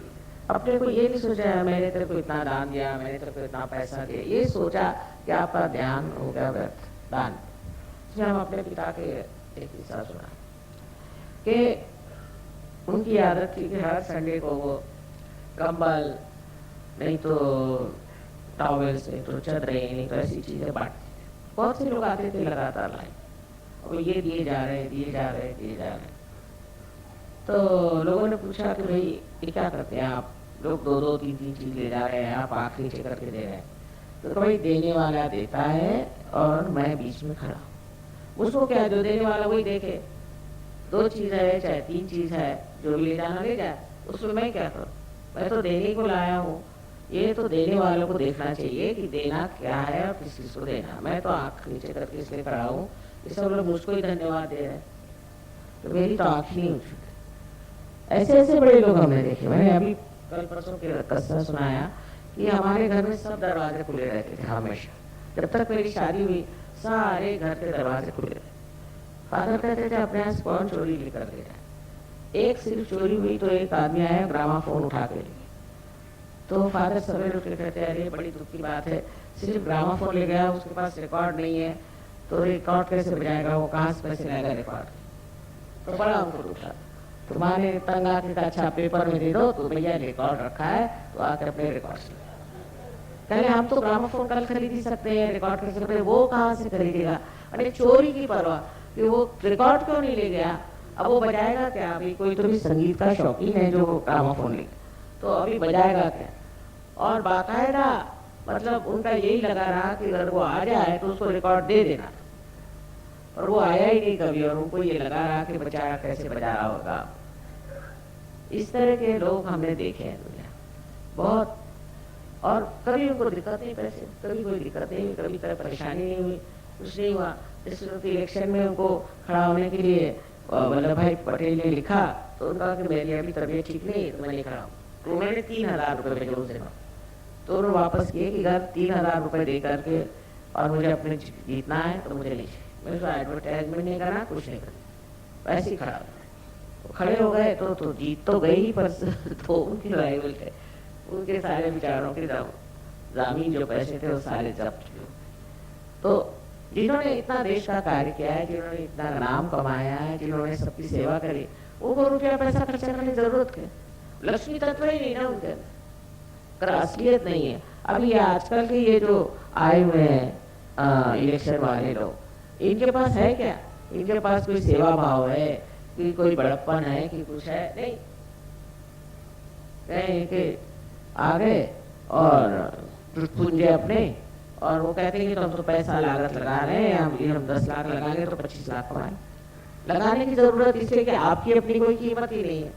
अपने को ये नहीं सोचा मैंने तेरे को इतना दान दिया, मैंने तेरे को इतना पैसा दिया, ये सोचा कि आपका ध्यान हो गया व्यर्थ दान। इसमें हम अपने पिता के एक किस्सा सुना कि उनकी आदत थी कि हर संडे को वो कंबल, नहीं तो टॉवेल्स, नहीं तो चादरें, नहीं तो ऐसी चीजें बांटते। बहुत से लोग आते थे लगातार लाइन, और ये दिए जा रहे, दिए जा रहे, दिए जा रहे। तो लोगों ने पूछा कि भाई ये क्या करते हैं आप लोग, 2-2, 3-3 चीज ले जा रहे हैं, आप आखिरी नीचे करके दे रहे हैं। तो भाई देने वाला देता है और मैं बीच में खड़ा हूँ, उसको क्या, जो देने वाला वही देखे, 2 चीज है चाहे 3 चीज है, जो भी ले जाना ले जाए, उसमें मैं क्या करूँ, मैं तो देने को लाया हूँ। ये तो देने वालों को देखना चाहिए कि देना क्या है और किस चीज को देना। मैं तो आँख नीचे करके इसलिए खड़ा हूँ, ये सब लोग मुझको ही धन्यवाद दे रहे हैं, तो मेरी तो आँख नहीं उठी। ऐसे ऐसे बड़े लोग हमने देखे। मैंने अभी कल परसों के किस्सा सुनाया कि हमारे घर में सब दरवाजे खुले रहते थे हमेशा, जब तक मेरी शादी हुई सारे घर के दरवाजे खुले रहे। फादर कहते थे अपने यहाँ कौन चोरी लेकर गया। एक सिर्फ चोरी हुई तो एक आदमी आया ग्रामाफोन उठा के ले, तो फादर सवेरे उठ के कहते अरे बड़ी दुख की बात है, सिर्फ ग्रामाफोन ले गया, उसके पास रिकॉर्ड नहीं है, तो रिकॉर्ड कैसे बजाएगा, वो कहाँ से पैसे लाएगा रिकॉर्ड। तो बड़ा उनको उठा, तुम्हारे तंग आके का अच्छा पेपर में दे दो, तो भैया रिकॉर्ड रखा है तो आकर अपने रिकॉर्ड से कहले हम तो ग्रामोफोन कल खरीद ही सकते हैं, रिकॉर्ड कर सकते हैं, वो कहाँ से खरीदेगा। अरे चोरी की परवाह कि वो रिकॉर्ड क्यों नहीं ले गया, अब वो बजाएगा क्या। अभी कोई तो भी संगीत का शौकीन है जो ग्रामोफोन ले, तो अभी बजाएगा क्या। और बाकायदा मतलब उनका यही लगा रहा कि अगर वो आ जाए तो उसको रिकॉर्ड दे देना, और वो आया ही नहीं कभी, और उनको ये लगा रहा कि बचाया कैसे बजा रहा होगा। इस तरह के लोग हमने देखे हैं दुनिया बहुत। और कभी उनको दिक्कत नहीं, पैसे कभी कोई दिक्कत नहीं हुई, कभी कोई परेशानी नहीं हुई, कुछ नहीं हुआ। इस वक्त इलेक्शन में उनको खड़ा होने के लिए वल्लभ भाई पटेल ने लिखा तो उनका कि मेरी अभी तबीयत ठीक नहीं है तो मैं नहीं खड़ा हूँ, तो उन्होंने 3,000 रुपये भेजे उस दिन, तो उन्होंने वापस किए कि अगर 3,000 रुपये दे करके और मुझे अपने जीतना है तो मुझे लीजिए, मैंने उसका एडवर्टाइजमेंट नहीं करना, कुछ नहीं करना, वैसे ही खड़ा हो। तो खड़े हो गए तो जीत तो गई ही, पर तो उनके राइवल थे, उनके सारे विचारों के जमीन जो पैसे थे वो सारे जब्त किए। तो जिन्होंने इतना देश का कार्य किया है, जिन्होंने इतना नाम कमाया है, जिन्होंने सबकी सेवा करी, उनको रुपया पैसा खर्चा करने की जरूरत है? लक्ष्मी तत्व ही नहीं ना उनके अंदर, असलियत नहीं है। अभी ये आजकल के ये जो आए हुए हैं इलेक्शन वाले लोग, इनके पास है क्या? इनके पास कोई सेवा भाव है कि कोई बड़प्पन है कि कुछ है? नहीं, कहीं के आ गए और पुंजे अपने, और वो कहते हैं कि तो हम तो पैसा लागत लगा रहे हैं, हम 10 लाख लगाएंगे तो 25 लाख कमाएं। लगाने की जरूरत इसलिए कि आपकी अपनी कोई कीमत ही नहीं है।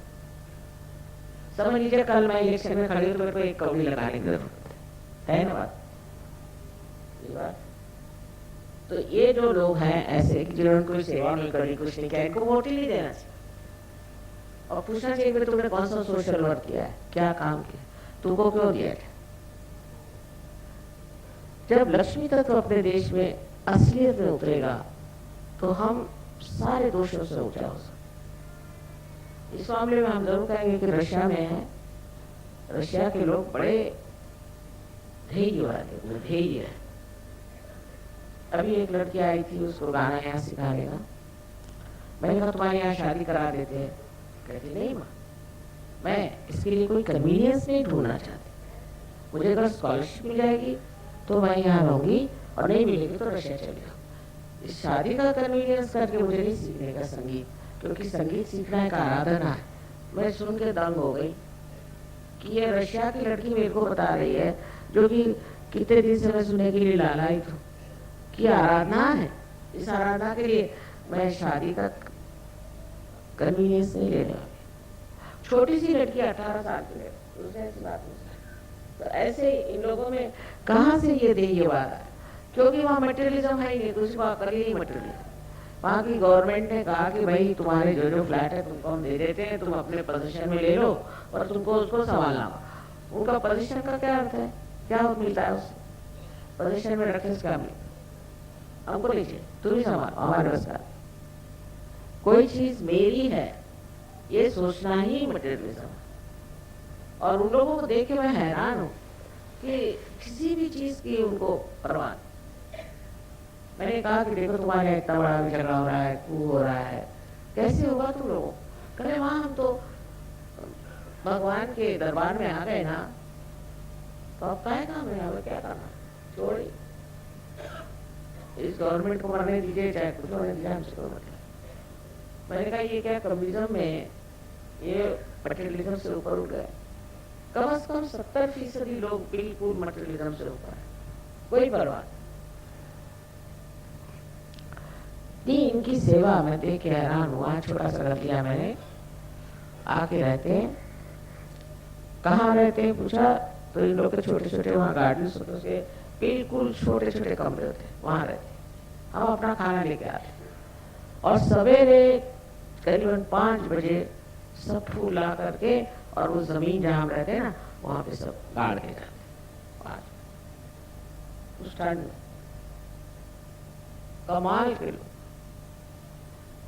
समझ लीजिए कल मैं इलेक्शन में खड़ी हूँ तो मेरे को 1 कौड़ी लगाने की जरूरत है ना बात? ये बात तो ये जो लोग हैं ऐसे कि जिन्होंने कोई सेवा नहीं करी, कुछ नहीं किया, इनको वोट ही नहीं देना चाहिए और पूछना चाहिए कि तुमने कौन सा सोशल वर्क किया है, क्या काम किया, तुमको क्यों दिया है? जब लक्ष्मी तत्व अपने देश में असलियत में उतरेगा तो हम सारे दोषों से ऊंचा हो सकते। इस मामले में हम जरूर कहेंगे कि रशिया में है, रशिया के लोग बड़े धैर्य है। अभी एक लड़की आई थी, उसको गाना यहाँ सिखाने का, मैंने कहा तुम्हारे यहाँ शादी करा देते हैं? कहती नहीं माँ, मैं इसके लिए कोई कन्वीनियंस नहीं ढूंढना चाहती, मुझे अगर स्कॉलरशिप मिल जाएगी तो मैं यहाँ रहूंगी और नहीं मिलेगी तो रशिया चले जाऊँ। इस शादी का कन्वीनियंस करके मुझे नहीं सीखने का संगीत, क्योंकि संगीत सीखना एक आराधना है। मैं सुन के दंग हो गई कि ये रशिया की लड़की मेरे को बता रही है, जो कि कितने दिन से मैं सुनने के लिए लालायित हूँ कि आराधना है। इस आराधना के लिए मैं शादी का कन्वीनियंस नहीं लेने वाली। छोटी सी लड़की 18 साल की है, उसने ऐसी बात नहीं। तो ऐसे इन लोगों में कहाँ से ये देहवाद है? क्योंकि वहाँ मटेरियलिज्म है ही नहीं, दूसरी बात कर ही मटेरियलिज्म। वहाँ की गवर्नमेंट ने कहा कि भाई तुम्हारे जो फ्लैट है तुमको हम दे देते हैं, तुम अपने पोजीशन में ले लो और तुमको उसको संभालना। उनका पोजीशन का क्या अर्थ है? क्या मिलता है उससे? पोजीशन में रखे क्या मिले? हमको लीजिए, तुम ही संभालो, हमारे बस का कोई चीज मेरी है ये सोचना ही मटेरियलिज्म। और उन लोगों को देख के मैं हैरान हूँ कि किसी भी चीज की उनको परवाह नहीं। मैंने कहा कि देखो तुम्हारे इतना बड़ा झगड़ा हो रहा है, coup हो रहा है, कैसे होगा तुम लोगों? कहते वहां हम तो भगवान के दरबार में आ गए ना, तो अब क्या काम है, हमें क्या करना, छोड़िए, इस गवर्नमेंट को मरने दीजिए, चाहे कुछ होने दीजिए, हमसे कोई मतलब। मैंने कहा ये क्या कम्युनिज्म में ये मटेरियलिज्म से ऊपर उठ गए? कम से कम 70% लोग बिल्कुल मटेरियलिज्म से ऊपर है, कोई परवाह नहीं। इनकी सेवा मैं देख के हैरान हुआ। छोटा सा घर दिया मैंने, आके रहते हैं, कहाँ रहते हैं पूछा तो इन लोग के छोटे छोटे वहाँ गार्डन होते से बिल्कुल छोटे छोटे कमरे होते, वहाँ रहते। हम अपना खाना लेके आते और सवेरे करीबन 5 बजे सब फूल ला करके और वो जमीन जहाँ हम रहते हैं ना वहाँ पे सब गाड़ के जाते उस ठंड में। कमाल के लोग।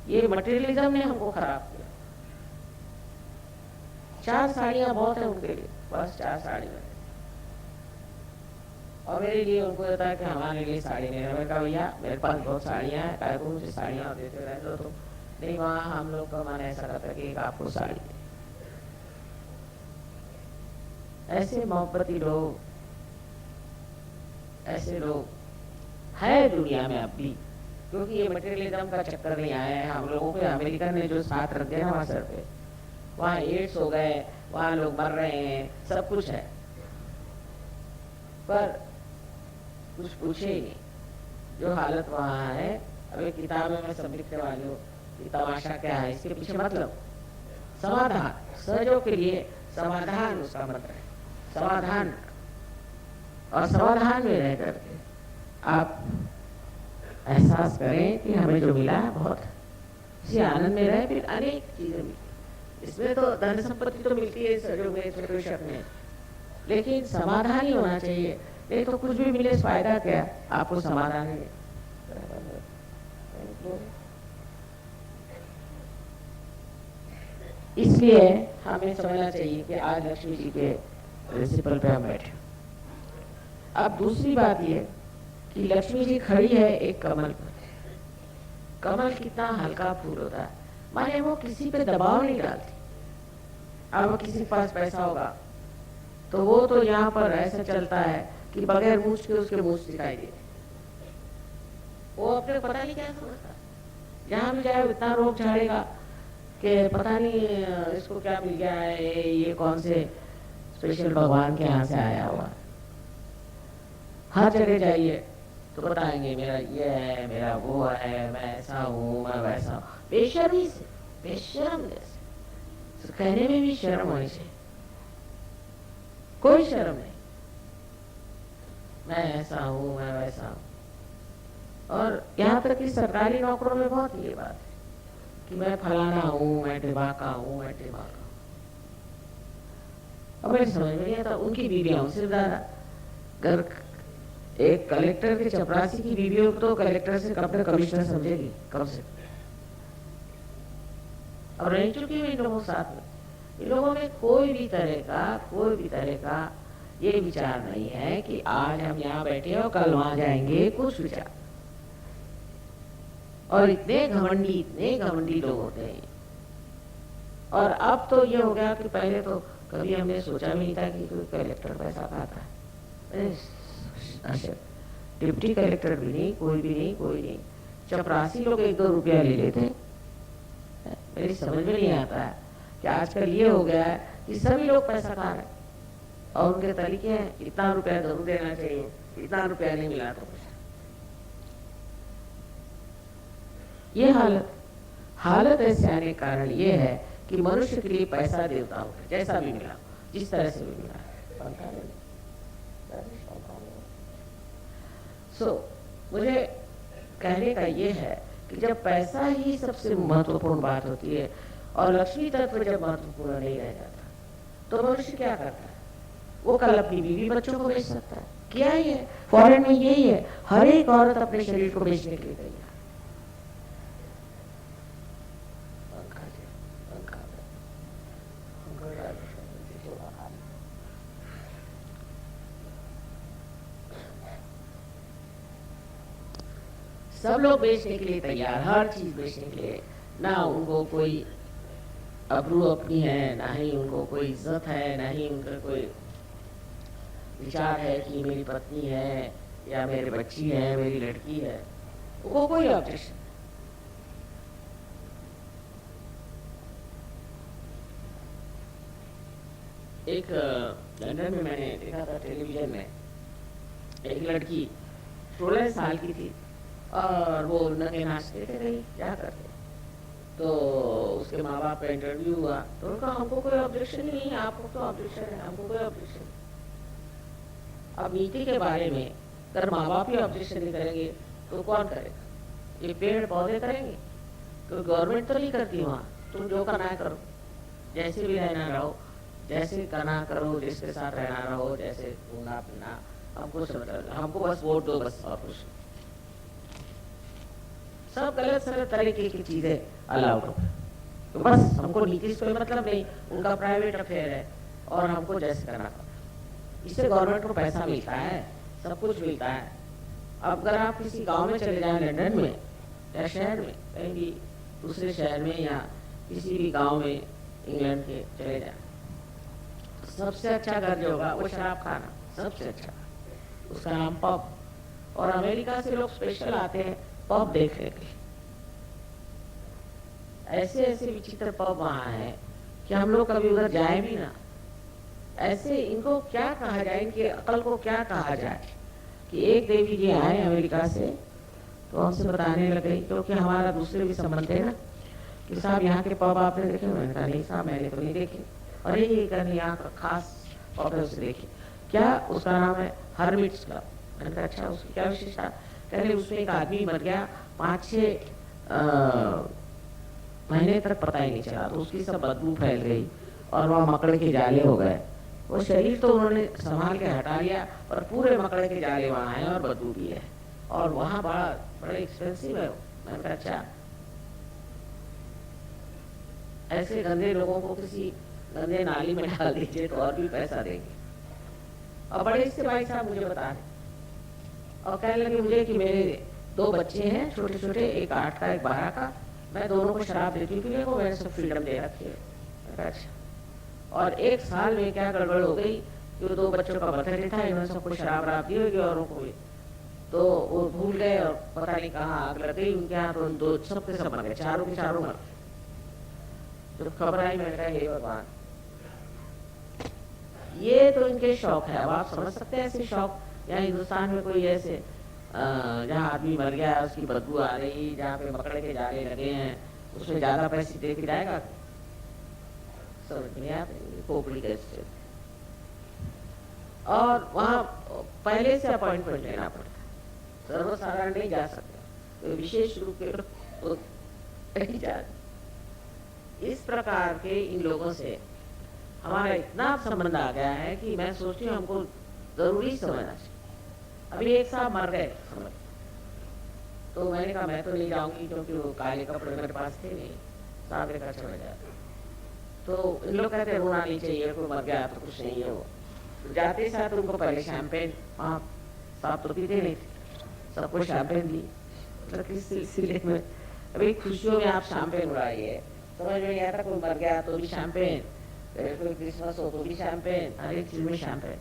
ये मटेरियलिज्म ने हमको खराब किया। 4 साड़ियाँ बहुत है उनके लिए, बस 4 साड़ी में। और मेरे लिए उनको होता है कि हमारे लिए साड़ी नहीं है। मैंने कहा भैया मेरे पास बहुत साड़ियाँ हैं, काय को मुझे साड़ियाँ देते रह दो। तो नहीं, वहाँ हम लोग का मन ऐसा करता है कि एक आपको साड़ी दे। ऐसे मोहब्बती लोग, ऐसे लोग है दुनिया में अब भी, क्योंकि ये मटेरियलिज्म का चक्कर नहीं आया है हम लोगों पे। अमेरिकन ने जो साथ रख दिया ना वहाँ सर पे, वहाँ एड्स हो गए, वहाँ लोग मर रहे हैं, सब कुछ है, पर कुछ पूछे ही नहीं। जो हालत वहाँ है, अभी किताबें में सब लिखने वाले हो कि तमाशा क्या है, इसके पीछे मतलब समाधान, सहयोग के लिए समाधान उसका मतलब है, समाधान। और समाधान में रह करके आप एहसास करें कि हमें जो मिला है बहुत, इसी आनंद में रहे, फिर अनेक चीजें मिलती। इसमें तो धन संपत्ति तो मिलती है सहयोग में, इसमें कोई शक नहीं, लेकिन समाधान ही होना चाहिए। नहीं तो कुछ भी मिले फायदा क्या, आपको समाधान नहीं। इसलिए हमें समझना चाहिए कि आज लक्ष्मी जी के प्रिंसिपल पे हम बैठे। अब दूसरी बात ये कि लक्ष्मी जी खड़ी है एक कमल पर। कमल कितना हल्का फूल होता है, माने वो किसी पे दबाव नहीं डालती। अब किसी के पास पैसा होगा तो वो तो यहाँ पर ऐसा चलता है कि बगैर मूछ के उसके मूछ दिखाई दे, वो अपने पता नहीं क्या समझता, जहाँ भी जाए इतना रोक झाड़ेगा कि पता नहीं इसको क्या मिल गया है, ये कौन से स्पेशल भगवान के यहाँ से आया हुआ। हर जगह जाइए तो बताएंगे मेरा ये है, मेरा वो है, मैं ऐसा हूँ, मैं वैसा हूँ। बेशर्मी से, बेशर्म जैसे, कहने में भी शर्म होनी चाहिए, कोई शर्म नहीं, मैं ऐसा हूँ, मैं वैसा हूँ। और यहाँ तक कि सरकारी नौकरों में बहुत ये बात है कि मैं फलाना हूँ, मैं ढिबाका हूँ, मैं ढिबाका हूँ। अब मेरी समझ में नहीं आता, उनकी बीवियां उनसे ज्यादा, अगर एक कलेक्टर के चपरासी की बीवी हो तो कलेक्टर से अपने कमिश्नर समझेगी कम से। और रह चुकी हुई इन लोगों के साथ में, इन लोगों में कोई भी तरह का ये विचार नहीं है कि आज हम यहाँ बैठे और कल वहां जाएंगे, कुछ विचार। और इतने घमंडी लोग होते हैं। और अब तो ये हो गया कि पहले तो कभी हमने सोचा भी नहीं था कि कोई कलेक्टर पैसा खाता है। अच्छा, डिप्टी कलेक्टर भी नहीं, कोई नहीं। चपरासी लोग 1-2 रुपया ले लेते। मेरी समझ में नहीं आता है कि आजकल ये हो गया है कि सभी लोग पैसा खा रहे हैं और उनके तरीके हैं, इतना रुपया जरूर देना चाहिए, इतना रुपया नहीं मिला तो कुछ। ये हालत ऐसे आने का कारण ये है कि मनुष्य के लिए पैसा देवता हो, जैसा भी मिला, जिस तरह से भी मिला। मुझे कहने का ये है कि जब पैसा ही सबसे महत्वपूर्ण बात होती है और लक्ष्मी तत्व जब महत्वपूर्ण नहीं रह जाता, तो मनुष्य क्या करता है? वो कल अपनी बीवी बच्चों को बेच सकता है। क्या ही है, फॉरेन में यही है, हर एक औरत अपने शरीर को बेचने के लिए तैयार। सब लोग बेचने के लिए तैयार, हर चीज बेचने के लिए। ना उनको कोई अबरू अपनी है, ना ही उनको कोई इज्जत है, ना ही उनका कोई विचार है कि मेरी पत्नी है या मेरी बच्ची है, मेरी लड़की है, वो कोई ऑब्जेक्शन। एक लंदन में मैंने देखा था टेलीविजन में, एक लड़की 16 साल की थी और वो नंगे नाचते थे कहीं क्या करते, तो उसके माँ बाप का इंटरव्यू हुआ तो उनका हमको कोई ऑब्जेक्शन ही नहीं है, आपको तो ऑब्जेक्शन है, हमको कोई ऑब्जेक्शन नहीं। अब नीति के बारे में अगर माँ बाप ही ऑब्जेक्शन नहीं करेंगे तो कौन करेगा? ये पेड़ पौधे करेंगे? तो गवर्नमेंट तो नहीं करती वहाँ, तुम जो करना है करो, जैसे भी रहना रहो, जैसे करना करो, जिसके साथ रहना रहो, जैसे घूमना फिरना, हमको समझ, हमको बस वोट दो, बस और कुछ। सब गलत सलत तरीके की चीजें अलाउड हो, तो बस हमको नीति से कोई मतलब नहीं, उनका प्राइवेट अफेयर है और हमको जैसे करना पड़ता। इससे गवर्नमेंट को पैसा मिलता है, सब कुछ मिलता है। अब अगर आप किसी गांव में चले जाएं, लंदन में या शहर में, कहीं भी दूसरे शहर में या किसी भी गांव में इंग्लैंड के चले जाएं, सबसे अच्छा घर जो होगा वो शराब खाना, सबसे अच्छा, उसका नाम पब। और अमेरिका से लोग स्पेशल आते हैं पब देखने के लिए। ऐसे ऐसे विचित्र पब वहां है कि हम लोग कभी उधर जाए भी ना। ऐसे इनको क्या कहा जाए, इनकी अकल को क्या कहा जाए कि एक देवी जी आए अमेरिका से तो हमसे बताने लगे, क्योंकि हमारा दूसरे भी संबंध है ना, कि साहब यहाँ के पब आपने देखे? मैंने कहा नहीं साहब मैंने तो नहीं देखे। और ये करनी यहाँ का खास पब है, उसे देखिए। क्या? उसका नाम है हर्मिट्स क्लब। मैंने कहा अच्छा, उसकी क्या विशेषता? कह रहे उसमें एक आदमी मर गया, 5-6 महीने तक पता ही नहीं चला, तो उसकी सब बदबू फैल गई और वहाँ मकड़े के जाले हो गए। वो शरीर तो उन्होंने संभाल के हटा लिया, पर पूरे मकड़े के जाले वहाँ आए और बदबू भी है, और वहाँ बड़ा एक्सपेंसिव है। मैंने कहा अच्छा, ऐसे गंदे लोगों को किसी गंदे नाली में डाल दीजिए तो और भी पैसा देंगे। और बड़े इससे भाई साहब मुझे बता रहे, और कहने लगे मुझे कि मेरे 2 बच्चे हैं छोटे छोटे, एक 8 का एक 12 का, मैं दोनों को शराब देती हूँ क्योंकि मैंने सब फ्रीडम दे रखी है। अच्छा, और 1 साल में क्या गड़बड़ हो गई कि वो 2 बच्चों का बर्थडे था, इन्होंने सबको शराब वराब दी होगी औरों को भी, तो वो भूल गए और पता नहीं कहाँ आग लग गई उनके यहाँ, तो 2 सबके सब मर गए, चारों के चारों मर गए। जब खबर आई मैंने कहा हे भगवान, ये तो इनके शौक है। अब आप समझ सकते हैं ऐसे शौक। यहाँ हिंदुस्तान में कोई ऐसे जहाँ आदमी मर गया, उसकी बदबू आ रही, जहाँ पे मकड़े के जाले लगे हैं, उसमें ज्यादा पैसे दे के जाएगा? समझ नहीं आता, खोपड़ी कैसे। और वहाँ पहले से अपॉइंटमेंट लेना पड़ता, सर्वसाधारण नहीं जा सकते, तो विशेष रूप के तो नहीं जा। इस प्रकार के इन लोगों से हमारा इतना संबंध आ गया है कि मैं सोचती हूँ हमको जरूरी समझना चाहिए। अभी एक साहब मर गए, तो मैंने कहा मैं तो नहीं जाऊंगी क्योंकि वो काले कपड़े मेरे पास थे नहीं, साहब ने कहा चले जाते। तो इन लोग कहते रोना नहीं चाहिए, कोई मर गया तो कुछ नहीं है। वो तो जाते साथ उनको पहले शैंपेन, साहब तो पीते नहीं थे, सबको शैंपेन दी। मतलब किस सिलसिले में? अभी खुशियों में आप शैंपेन उड़ाइए, समझ में नहीं आता। कोई मर गया तो भी शैंपेन, कोई क्रिसमस हो तो भी शैंपेन, हर एक चीज में शैंपेन।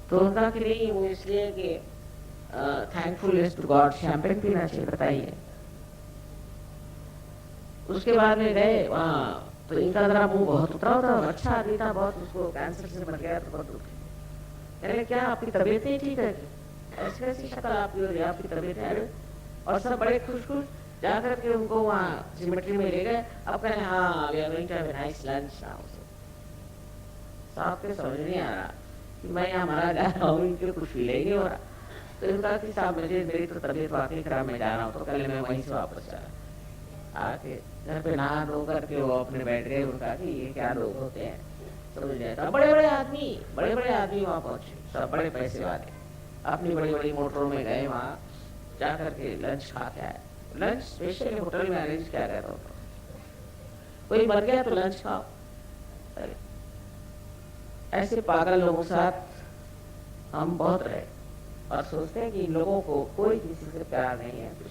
तो उनका कि नहीं, वो इसलिए कि थैंकफुलनेस टू गॉड शैंपेन पीना चाहिए। बताइए। उसके बाद में गए वहाँ, तो इनका जरा मुंह बहुत उतरा था, अच्छा आदमी था बहुत, उसको कैंसर से मर गया तो बहुत दुख। कहने क्या आपकी तबीयत नहीं ठीक है? ऐसी कैसी शक्ल आपकी हो रही है, आपकी तबीयत है? और सब बड़े खुश खुश जाकर के उनको वहाँ सिमेट्री में ले गए। अब कहें हाँ we are going to have a nice lunch now. साहब के समझ नहीं आ रहा कि मैं यहाँ मारा जा रहा हूँ, इनके कुछ फील ही नहीं हो रहा। तो इनका कि साहब मेरी तो तबीयत वाकई खराब, मैं जा रहा हूँ। तो कल मैं वहीं से वापस चला, आके घर पे नहा धो करके वो अपने बैठ गए। उनका कि ये क्या लोग होते हैं, समझ नहीं आता। बड़े बड़े आदमी वहाँ पहुंचे, सब बड़े पैसे वाले, अपनी बड़ी बड़ी मोटरों में गए, वहाँ जा करके लंच खा के आए। लंच स्पेशल होटल में अरेंज किया गया था। कोई मर गया तो लंच खाओ। ऐसे पागल लोगों के साथ हम बहुत रहे और सोचते हैं कि इन लोगों को कोई किसी से प्यार नहीं है, कुछ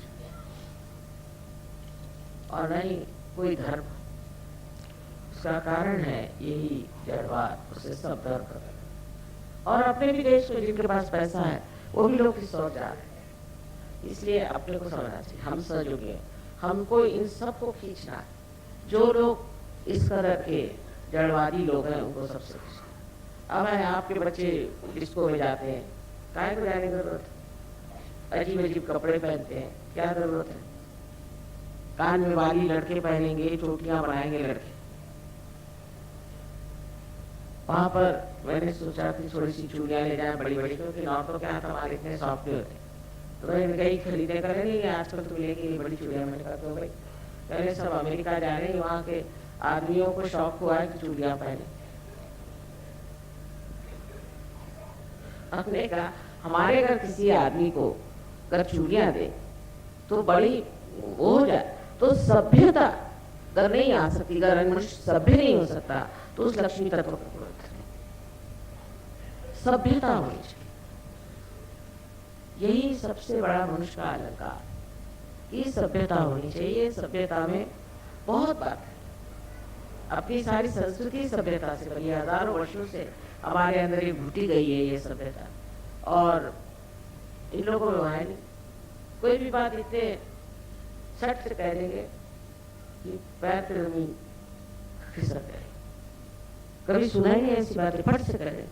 और नहीं कोई धर्म। उसका कारण है यही जड़वाद, उससे सब डर कर। और अपने भी देश में जिनके पास पैसा है वो भी लोग इस ओर जा रहे हैं। इसलिए अपने को समझना चाहिए, हम सहयोगी हैं, हमको इन सबको खींचना है। जो लोग इस कदर के जड़वादी लोग हैं उनको सबसे खींचना। अब है आपके बच्चे डिस्को में जाते हैं, काहे को जाने की जरूरत है? अजीब अजीब कपड़े पहनते हैं, क्या जरूरत है? कान में वाली लड़के पहनेंगे, चोटियां बनाएंगे लड़के। वहां पर मैंने सोचा कि थोड़ी सी चूड़ियां ले जाए बड़ी बड़ी, क्योंकि नॉर्थों के हाथ हमारे इतने सॉफ्ट होते। तो मैंने कहीं खरीदने का नहीं, आजकल तो मिलेगी बड़ी चूड़ियां। मैंने कहा तो भाई पहले सब अमेरिका जा रहे हैं, वहाँ के आदमियों को शौक हुआ है कि चूड़ियां पहने। हमने कहा हमारे अगर किसी आदमी को अगर चूड़ियां दे तो बड़ी वो हो जाए, तो सभ्यता अगर नहीं आ सकती, अगर मनुष्य सभ्य नहीं हो सकता तो उस लक्ष्मी तत्व का सभ्यता होनी चाहिए। यही सबसे बड़ा मनुष्य का अलंकार, ये सभ्यता होनी चाहिए। सभ्यता में बहुत बात है, अपनी सारी संस्कृति सभ्यता से बनी, हजारों वर्षों से हमारे अंदर ये घुटी गई है ये सभ्यता। और इन लोगों में है नहीं, कोई भी बात इतने सट से कह देंगे कि पैर पे जमीन खिसक गए। कभी सुना ही नहीं ऐसी बातें, फट से कह दें,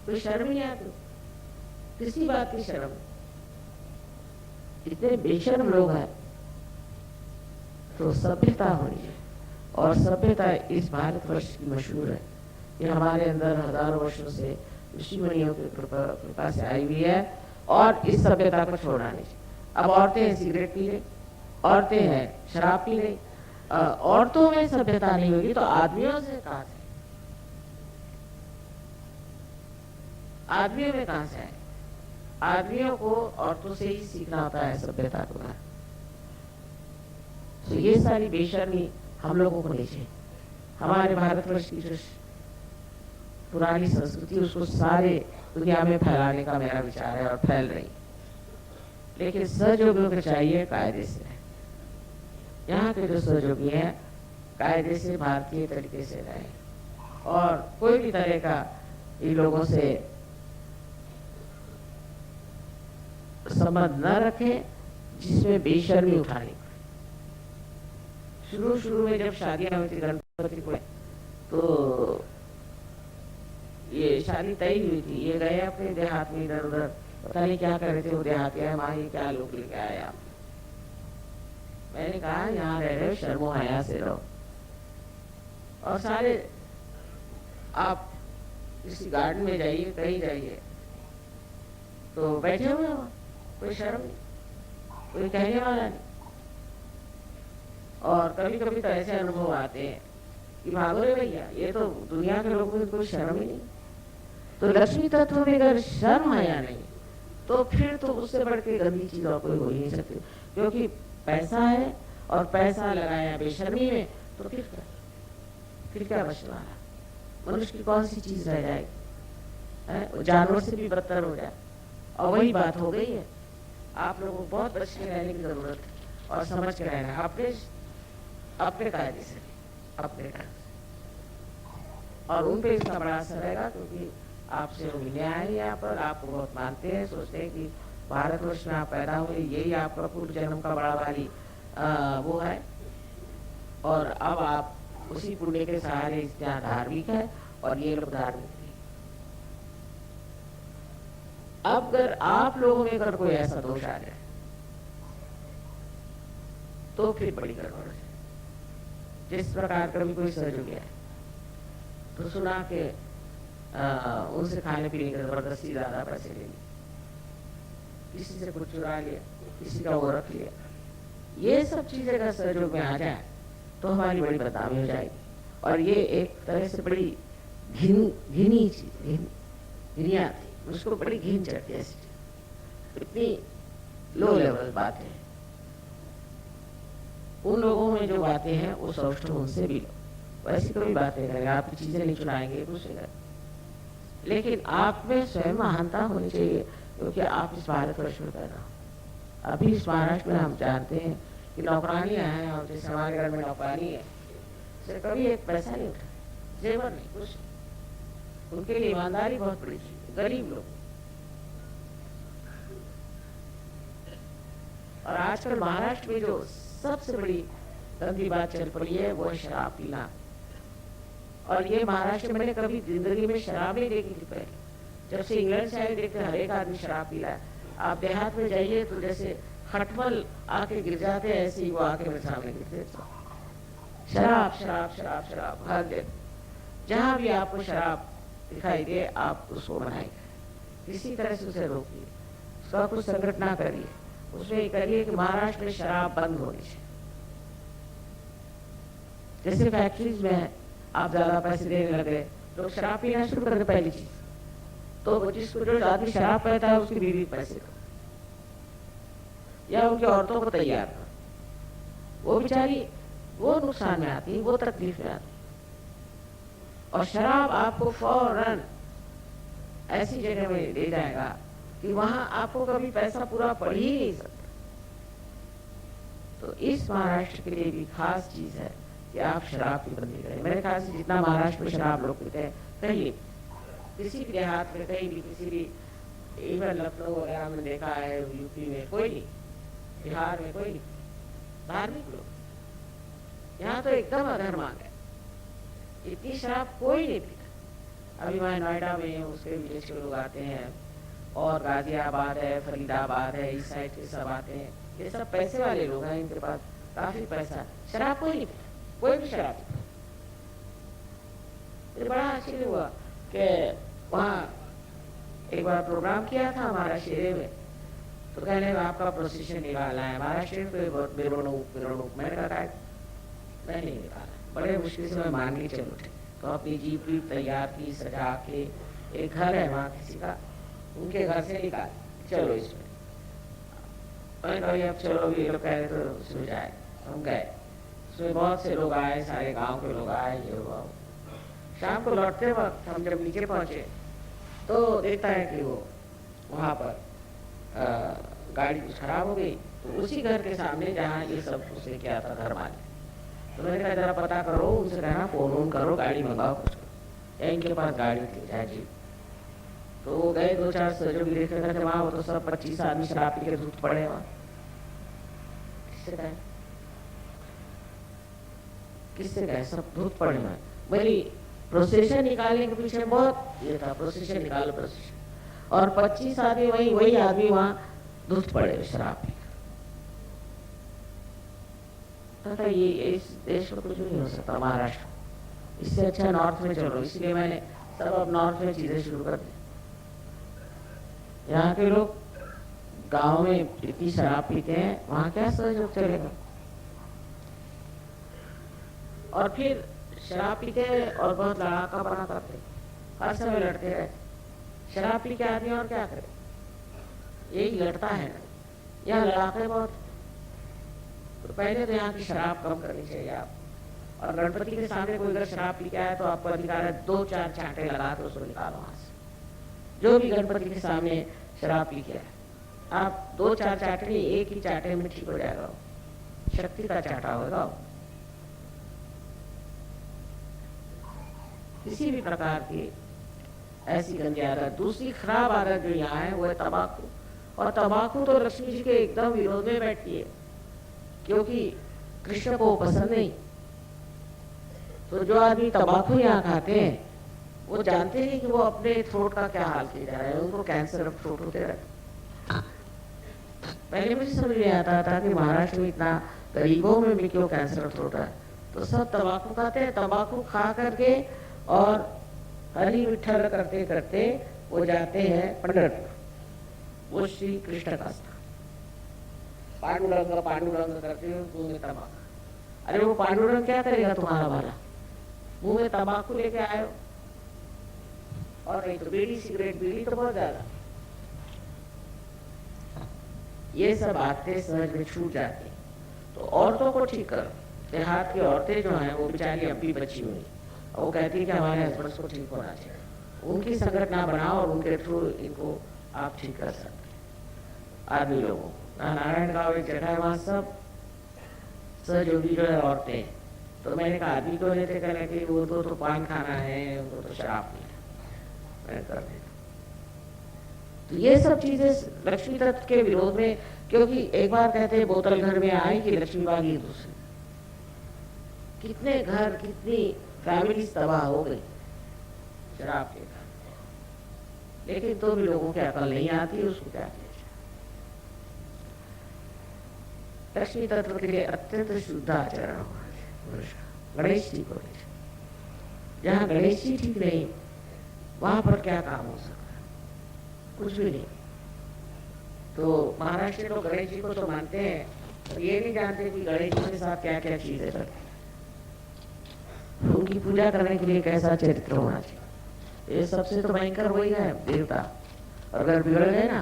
कोई शर्म नहीं आती, किसी बात की शर्म। इतने बेशर्म लोग हैं। तो सभ्यता होनी है, और सभ्यता इस भारतवर्ष की मशहूर है। ये हमारे अंदर हजारों वर्षों से ऋषि मुनियों की कृपा से आई हुई है और इस सभ्यता को छोड़ना नहीं चाहिए। अब औरतें हैं सिगरेट पी रही, औरतें हैं शराब पी रही, औरतों में सभ्यता नहीं होगी तो आदमियों से कहां से, आदमियों में कहां से आए? आदमियों को औरतों से ही सीखना होता है सभ्यता को। तो ये सारी बेशर्मी हम लोगों को नहीं चाहिए। हमारे भारतवर्ष की जो पुरानी संस्कृति उसको सारे दुनिया में फैलाने का मेरा विचार है और फैल रही, लेकिन सहयोगियों को चाहिए कायदे से। यहाँ के जो सहयोगी हैं कायदे से भारतीय तरीके से रहें और कोई भी तरह का इन लोगों से संबंध न रखें जिसमें बेशर्मी उठानी पड़े। शुरू में जब शादियां हुई थी गणपति को, तो ये शादी तय हुई थी, ये गए अपने देहात में इधर उधर, पता नहीं क्या कर रहे थे वो देहात है, माँ ये क्या लोग लेके आया। मैंने कहा यहाँ रह रहे हो शर्मो हया से रहो। और सारे आप किसी गार्डन में जाइए कहीं जाइए तो बैठे हुए हो, कोई शर्म नहीं, कोई कहने वाला नहीं। और कभी कभी तो ऐसे अनुभव आते हैं कि भागो रे भैया, ये तो दुनिया के लोगों को कोई शर्म ही नहीं। तो लक्ष्मी तत्व में अगर शर्म आया नहीं तो फिर तो उससे बढ़ के गंदी चीज और कोई हो ही नहीं सकती, क्योंकि पैसा है और पैसा लगाया बेशर्मी में तो फिर क्या बचने वाला? मनुष्य की कौन सी चीज रह जाएगी? जानवर से भी बदतर हो जाए। और वही बात हो गई है। आप लोगों को बहुत बच के रहने की जरूरत है और समझ के रहना है अपने कायदे से, अपने कायदे से। और उन पे इसका बड़ा असर रहेगा, क्योंकि आपसे वो मिलने आए हैं यहाँ पर, आपको बहुत मानते हैं, सोचते हैं कि भारतवर्ष में आप पैदा हुए, यही आपका पूर्व जन्म का बड़ा भारी वो है। और अब आप उसी पुण्य के सहारे इतना धार्मिक है और ये लोग धार्मिक नहीं। अब अगर आप लोगों में अगर कोई ऐसा दोष आ जाए तो फिर बड़ी गड़बड़ है। जिस प्रकार कभी कोई सहयोग गया तो सुना के उनसे खाने पीने की जबरदस्ती ज्यादा पैसे ले लिए, किसी से कुछ चुरा लिया, किसी का वो रख लिया, ये सब चीजें अगर सहयोग में आ जाए तो हमारी बड़ी बदनामी हो जाएगी। और ये एक तरह से बड़ी घिनी चीज, घिनी आती, उसको बड़ी घिन चढ़ती है। ऐसी इतनी लो लेवल बातें, उन लोगों में जो बातें हैं वो सौष्ठ उनसे भी लो। वैसी कोई बातें करेंगे, आपकी चीजें नहीं चुराएंगे दूसरे का, लेकिन आप में स्वयं महानता होनी चाहिए, क्योंकि आप इस भारतवर्ष में पैदा हो। अभी इस महाराष्ट्र में हम जानते हैं कि नौकरानियां हैं, और जैसे हमारे घर में नौकरानी है, से कभी एक पैसा नहीं उठा, जेवर नहीं, कुछ। उनके लिए ईमानदारी बहुत बड़ी चीज, गरीब लोग। और आजकल महाराष्ट्र में जो सबसे बड़ी गंदी बात चल पड़ी है वो है शराब पीना। और ये महाराष्ट्र में मैंने कभी जिंदगी में शराब नहीं देखी थी पहले। जब से इंग्लैंड से आए देखते हर एक आदमी शराब पी रहा है। आप देहात में जाइए तो जैसे खटमल आके गिर जाते हैं, ऐसे ही वो आके मेरे सामने गिरते। शराब शराब शराब शराब हर दिन, जहाँ भी आपको शराब दिखाई दे आप उसको बनाइए, किसी तरह से उसे रोकिए, उसका कुछ संगठन करिए, उसमें करिए कि महाराष्ट्र में शराब बंद होनी चाहिए। जैसे फैक्ट्रीज में आप ज्यादा पैसे देने लगे, लोग शराब पीना शुरू कर दे। पहली चीज तो जिसको जो आदमी शराब पीता है उसकी बीवी पैसे दो, या उनकी औरतों को तैयार करो, वो बेचारी वो नुकसान में आती, वो तकलीफ में आती। और शराब आपको फौरन ऐसी जगह में ले जाएगा कि वहां आपको कभी पैसा पूरा पड़ ही नहीं सकता। तो इस महाराष्ट्र के लिए भी खास चीज है कि आप शराब की बंदी करें। मेरे ख्याल से जितना महाराष्ट्र में शराब लोग पीते हैं, कहीं किसी भी देहात में, कहीं भी किसी भी, इवन लखनऊ वगैरह में देखा है, यूपी में कोई नहीं, बिहार में कोई नहीं, धार्मिक लोग। यहाँ तो एकदम अधर्मांग है, इतनी शराब कोई नहीं पीता। अभी मैं नोएडा में उसके विदेश के लोग आते हैं, और गाजियाबाद है, फरीदाबाद है, इस साइड के सब आते हैं। ये सब पैसे वाले लोग हैं, इनके पास काफी पैसा। शराब कोई नहीं पीता, कोई भी शराब पीता। मुझे बड़ा आश्चर्य हुआ कि वहाँ एक बार प्रोग्राम किया था हमारा शेरे में, तो कहने आपका प्रोसेशन निकालना है महाराष्ट्र पे, बहुत मिरणूक। मैंने कहा मैं नहीं निकाला, बड़े मुश्किल से मैं मान के चल उठे। तो अपनी जीप वीप तैयार की, सजा के, एक घर है वहाँ किसी का, उनके घर से निकाल, चलो इसमें। मैंने कहा अब चलो, ये लोग कह रहे तो उसमें जाए। हम गए, उसमें बहुत से लोग आए, सारे गांव के लोग आए, ये हुआ। शाम को लौटते वक्त हम जब नीचे पहुंचे तो देखता है कि वो वहाँ पर गाड़ी कुछ खराब हो गई, तो उसी घर के सामने जहाँ ये सब उसने किया था घर मालिक, तो मैंने कहा जरा पता करो, उनसे कहना फोन करो, गाड़ी मंगाओ कुछ, या इनके पास गाड़ी थी चाहे जी। तो वो गए, 2-4 सजो भी देखे थे वहाँ, वो तो सब 25 आदमी शराब पी के धूत पड़े वहाँ। किससे कहे सब धूत पड़े वहाँ। मेरी प्रोसेशन निकालने के पीछे बहुत ये था, प्रोसेशन निकालो प्रोसेशन, और 25 आदमी वही आदमी वहाँ धुत पड़े शराब पी। ये इस देश में कुछ नहीं हो सकता महाराष्ट्र, इससे अच्छा नॉर्थ में चलो। इसलिए मैंने सब अब नॉर्थ में चीजें शुरू कर दी। यहाँ के लोग गांव में इतनी शराब पीते हैं, वहाँ क्या सहयोग चलेगा। और फिर शराब पीते और बहुत लड़ाका बना करते, हर समय लड़ते रहते। शराब पी के आदमी और क्या करे, यही लड़ता है। यहाँ लड़ाके बहुत, तो पहले तो यहाँ की शराब कम करनी चाहिए आप। और गणपति के सामने कोई अगर शराब पी के आए तो आपको अधिकार है 2-4 चांटे लगा के उसको निकालो वहां से। जो भी गणपति के सामने शराब पी के आए, आप 2-4 चाटे नहीं, एक ही चाटे में ठीक हो जाएगा, शक्ति का चाटा होगा। किसी भी प्रकार की ऐसी गंदी आदत। दूसरी खराब आदत जो यहाँ है वो है तंबाकू। और तंबाकू तो लक्ष्मी जी के एकदम विरोध में बैठती है, क्योंकि कृष्ण को पसंद नहीं। तो जो आदमी तंबाकू यहाँ खाते हैं वो जानते हैं कि वो अपने थ्रोट का क्या हाल किया जा रहा है, उनको कैंसर ऑफ थ्रोट होते रहते। पहले मुझे समझ नहीं आता था कि महाराष्ट्र में इतना गरीबों में भी क्यों कैंसर ऑफ थ्रोट है। तो सब तंबाकू खाते हैं, तंबाकू खा करके और हरि विठल करते करते वो जाते हैं पंढरपुर, वो श्री कृष्ण का स्थान। पांडुरंग करते हुए मुंह में तंबाकू। अरे वो पांडुरंग क्या करेगा तुम्हारा भला, मुंह में तंबाकू लेके आए हो। और नहीं तो बीड़ी सिगरेट, बीड़ी तो बहुत ज्यादा। ये सब बातें सहज में छूट जाती। तो औरतों को ठीक करो। देहात की औरतें जो हैं वो बेचारी अब भी बची हुई, वो कहती है कि हमारे हस्बैंड को ठीक होना चाहिए। उनकी संगठना बनाओ और उनके थ्रू इनको आप ठीक कर सकते। आदमी लोगों नारायण गांव एक जगह है, वहाँ सब सहयोगी जो है औरतें। तो मैंने कहा आदमी को लेते कहने कि वो तो पान खाना है, उनको तो शराब पीना। मैंने कर दिया। तो ये सब चीजें लक्ष्मी तत्व के विरोध में, क्योंकि एक बार कहते हैं बोतल घर में आई कि लक्ष्मी बागी दूसरी। कितने घर, कितनी फैमिली तबाह हो गई शराब के कारण। लेकिन तो भी लोगों की अकल नहीं आती, उसको क्या किया जाए। लक्ष्मी तत्व के लिए अत्यंत शुद्ध आचरण होना चाहिए। गणेश जी को जहाँ गणेश जी ठीक नहीं, वहां पर क्या काम हो सकता है, कुछ भी नहीं। तो महाराष्ट्र लोग गणेश जी को तो मानते हैं, पर ये नहीं जानते कि गणेश जी के साथ क्या क्या चीजें करते हैं। उनकी पूजा करने के लिए कैसा चरित्र होना चाहिए। ये सबसे तो भयंकर वही है देवता। अगर बिगड़ गए ना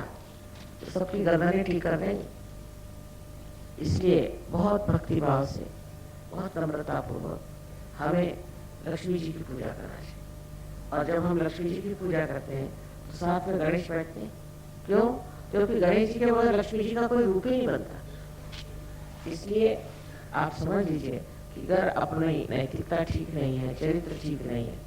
तो सबकी गर्दनें ठीक कर देंगे। इसलिए बहुत भक्तिभाव से, बहुत नम्रता पूर्वक हमें लक्ष्मी जी की पूजा करना चाहिए। और जब हम लक्ष्मी जी की पूजा करते हैं तो साथ में गणेश बैठते हैं। क्यों? क्योंकि गणेश जी के बगैर लक्ष्मी जी का कोई रूप ही नहीं बनता। इसलिए आप समझ लीजिए कि अगर अपनी नैतिकता ठीक नहीं है, चरित्र ठीक नहीं है,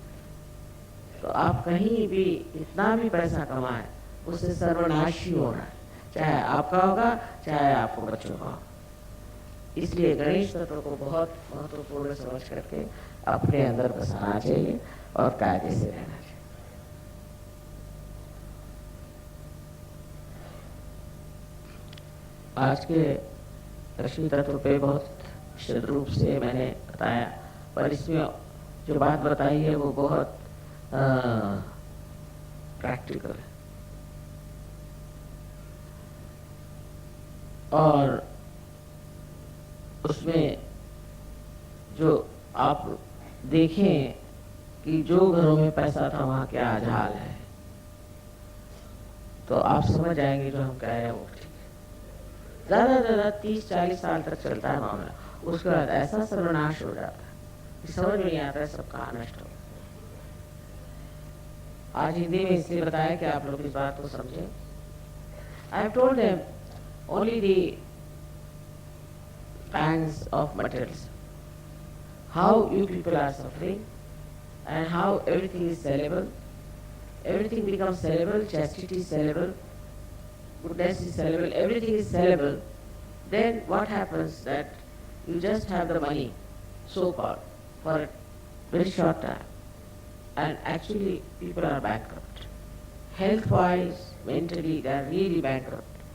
तो आप कहीं भी इतना भी पैसा कमाए उससे सर्वनाश ही होना है, चाहे आपका होगा चाहे आपको बच्चों का होगा। इसलिए गणेश तत्व को बहुत महत्वपूर्ण समझ करके अपने अंदर बसाना चाहिए और कायदे से रहना चाहिए। आज के लक्ष्मी तत्व पे बहुत विशद रूप से मैंने बताया, पर इसमें जो बात बताई है वो बहुत प्रैक्टिकल है। और उसमें जो आप देखें कि जो घरों में पैसा था वहाँ क्या हाल है, तो आप समझ जाएंगे जो हम कह रहे हैं वो ठीक है। ज़्यादा से ज़्यादा 30-40 साल तक चलता है मामला, उसके बाद ऐसा सर्वनाश हो जाता है कि समझ में नहीं आता है सब कहाँ नष्ट हो। आज हिंदी में इसलिए बताया कि आप लोग इस बात को समझें। I have told them only the pangs of materialism, how you people are suffering and how everything is sellable. Everything becomes sellable, chastity is sellable, goodness is sellable, everything is sellable. Then what happens that you just have the money, so-called, for a very short time, and actually people are bankrupt. Health-wise, mentally, they are really bankrupt.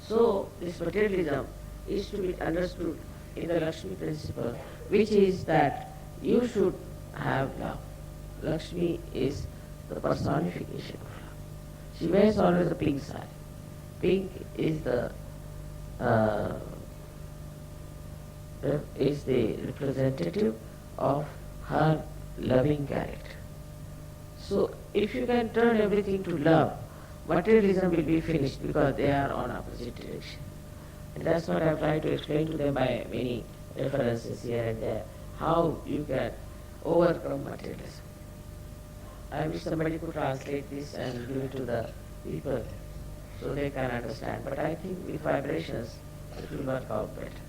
So this materialism is to be understood in the Lakshmi principle, which is that you should have love. Lakshmi is the personification of love. She wears always a pink sari. Pink is the representative of her loving character. So if you can turn everything to love, materialism will be finished because they are on opposite direction. And that's what I've tried to explain to them by many references here and there, how you can overcome materialism. I wish somebody could translate this and give it to the people so they can understand. But I think with vibrations, it will work out better.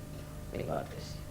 May God bless you.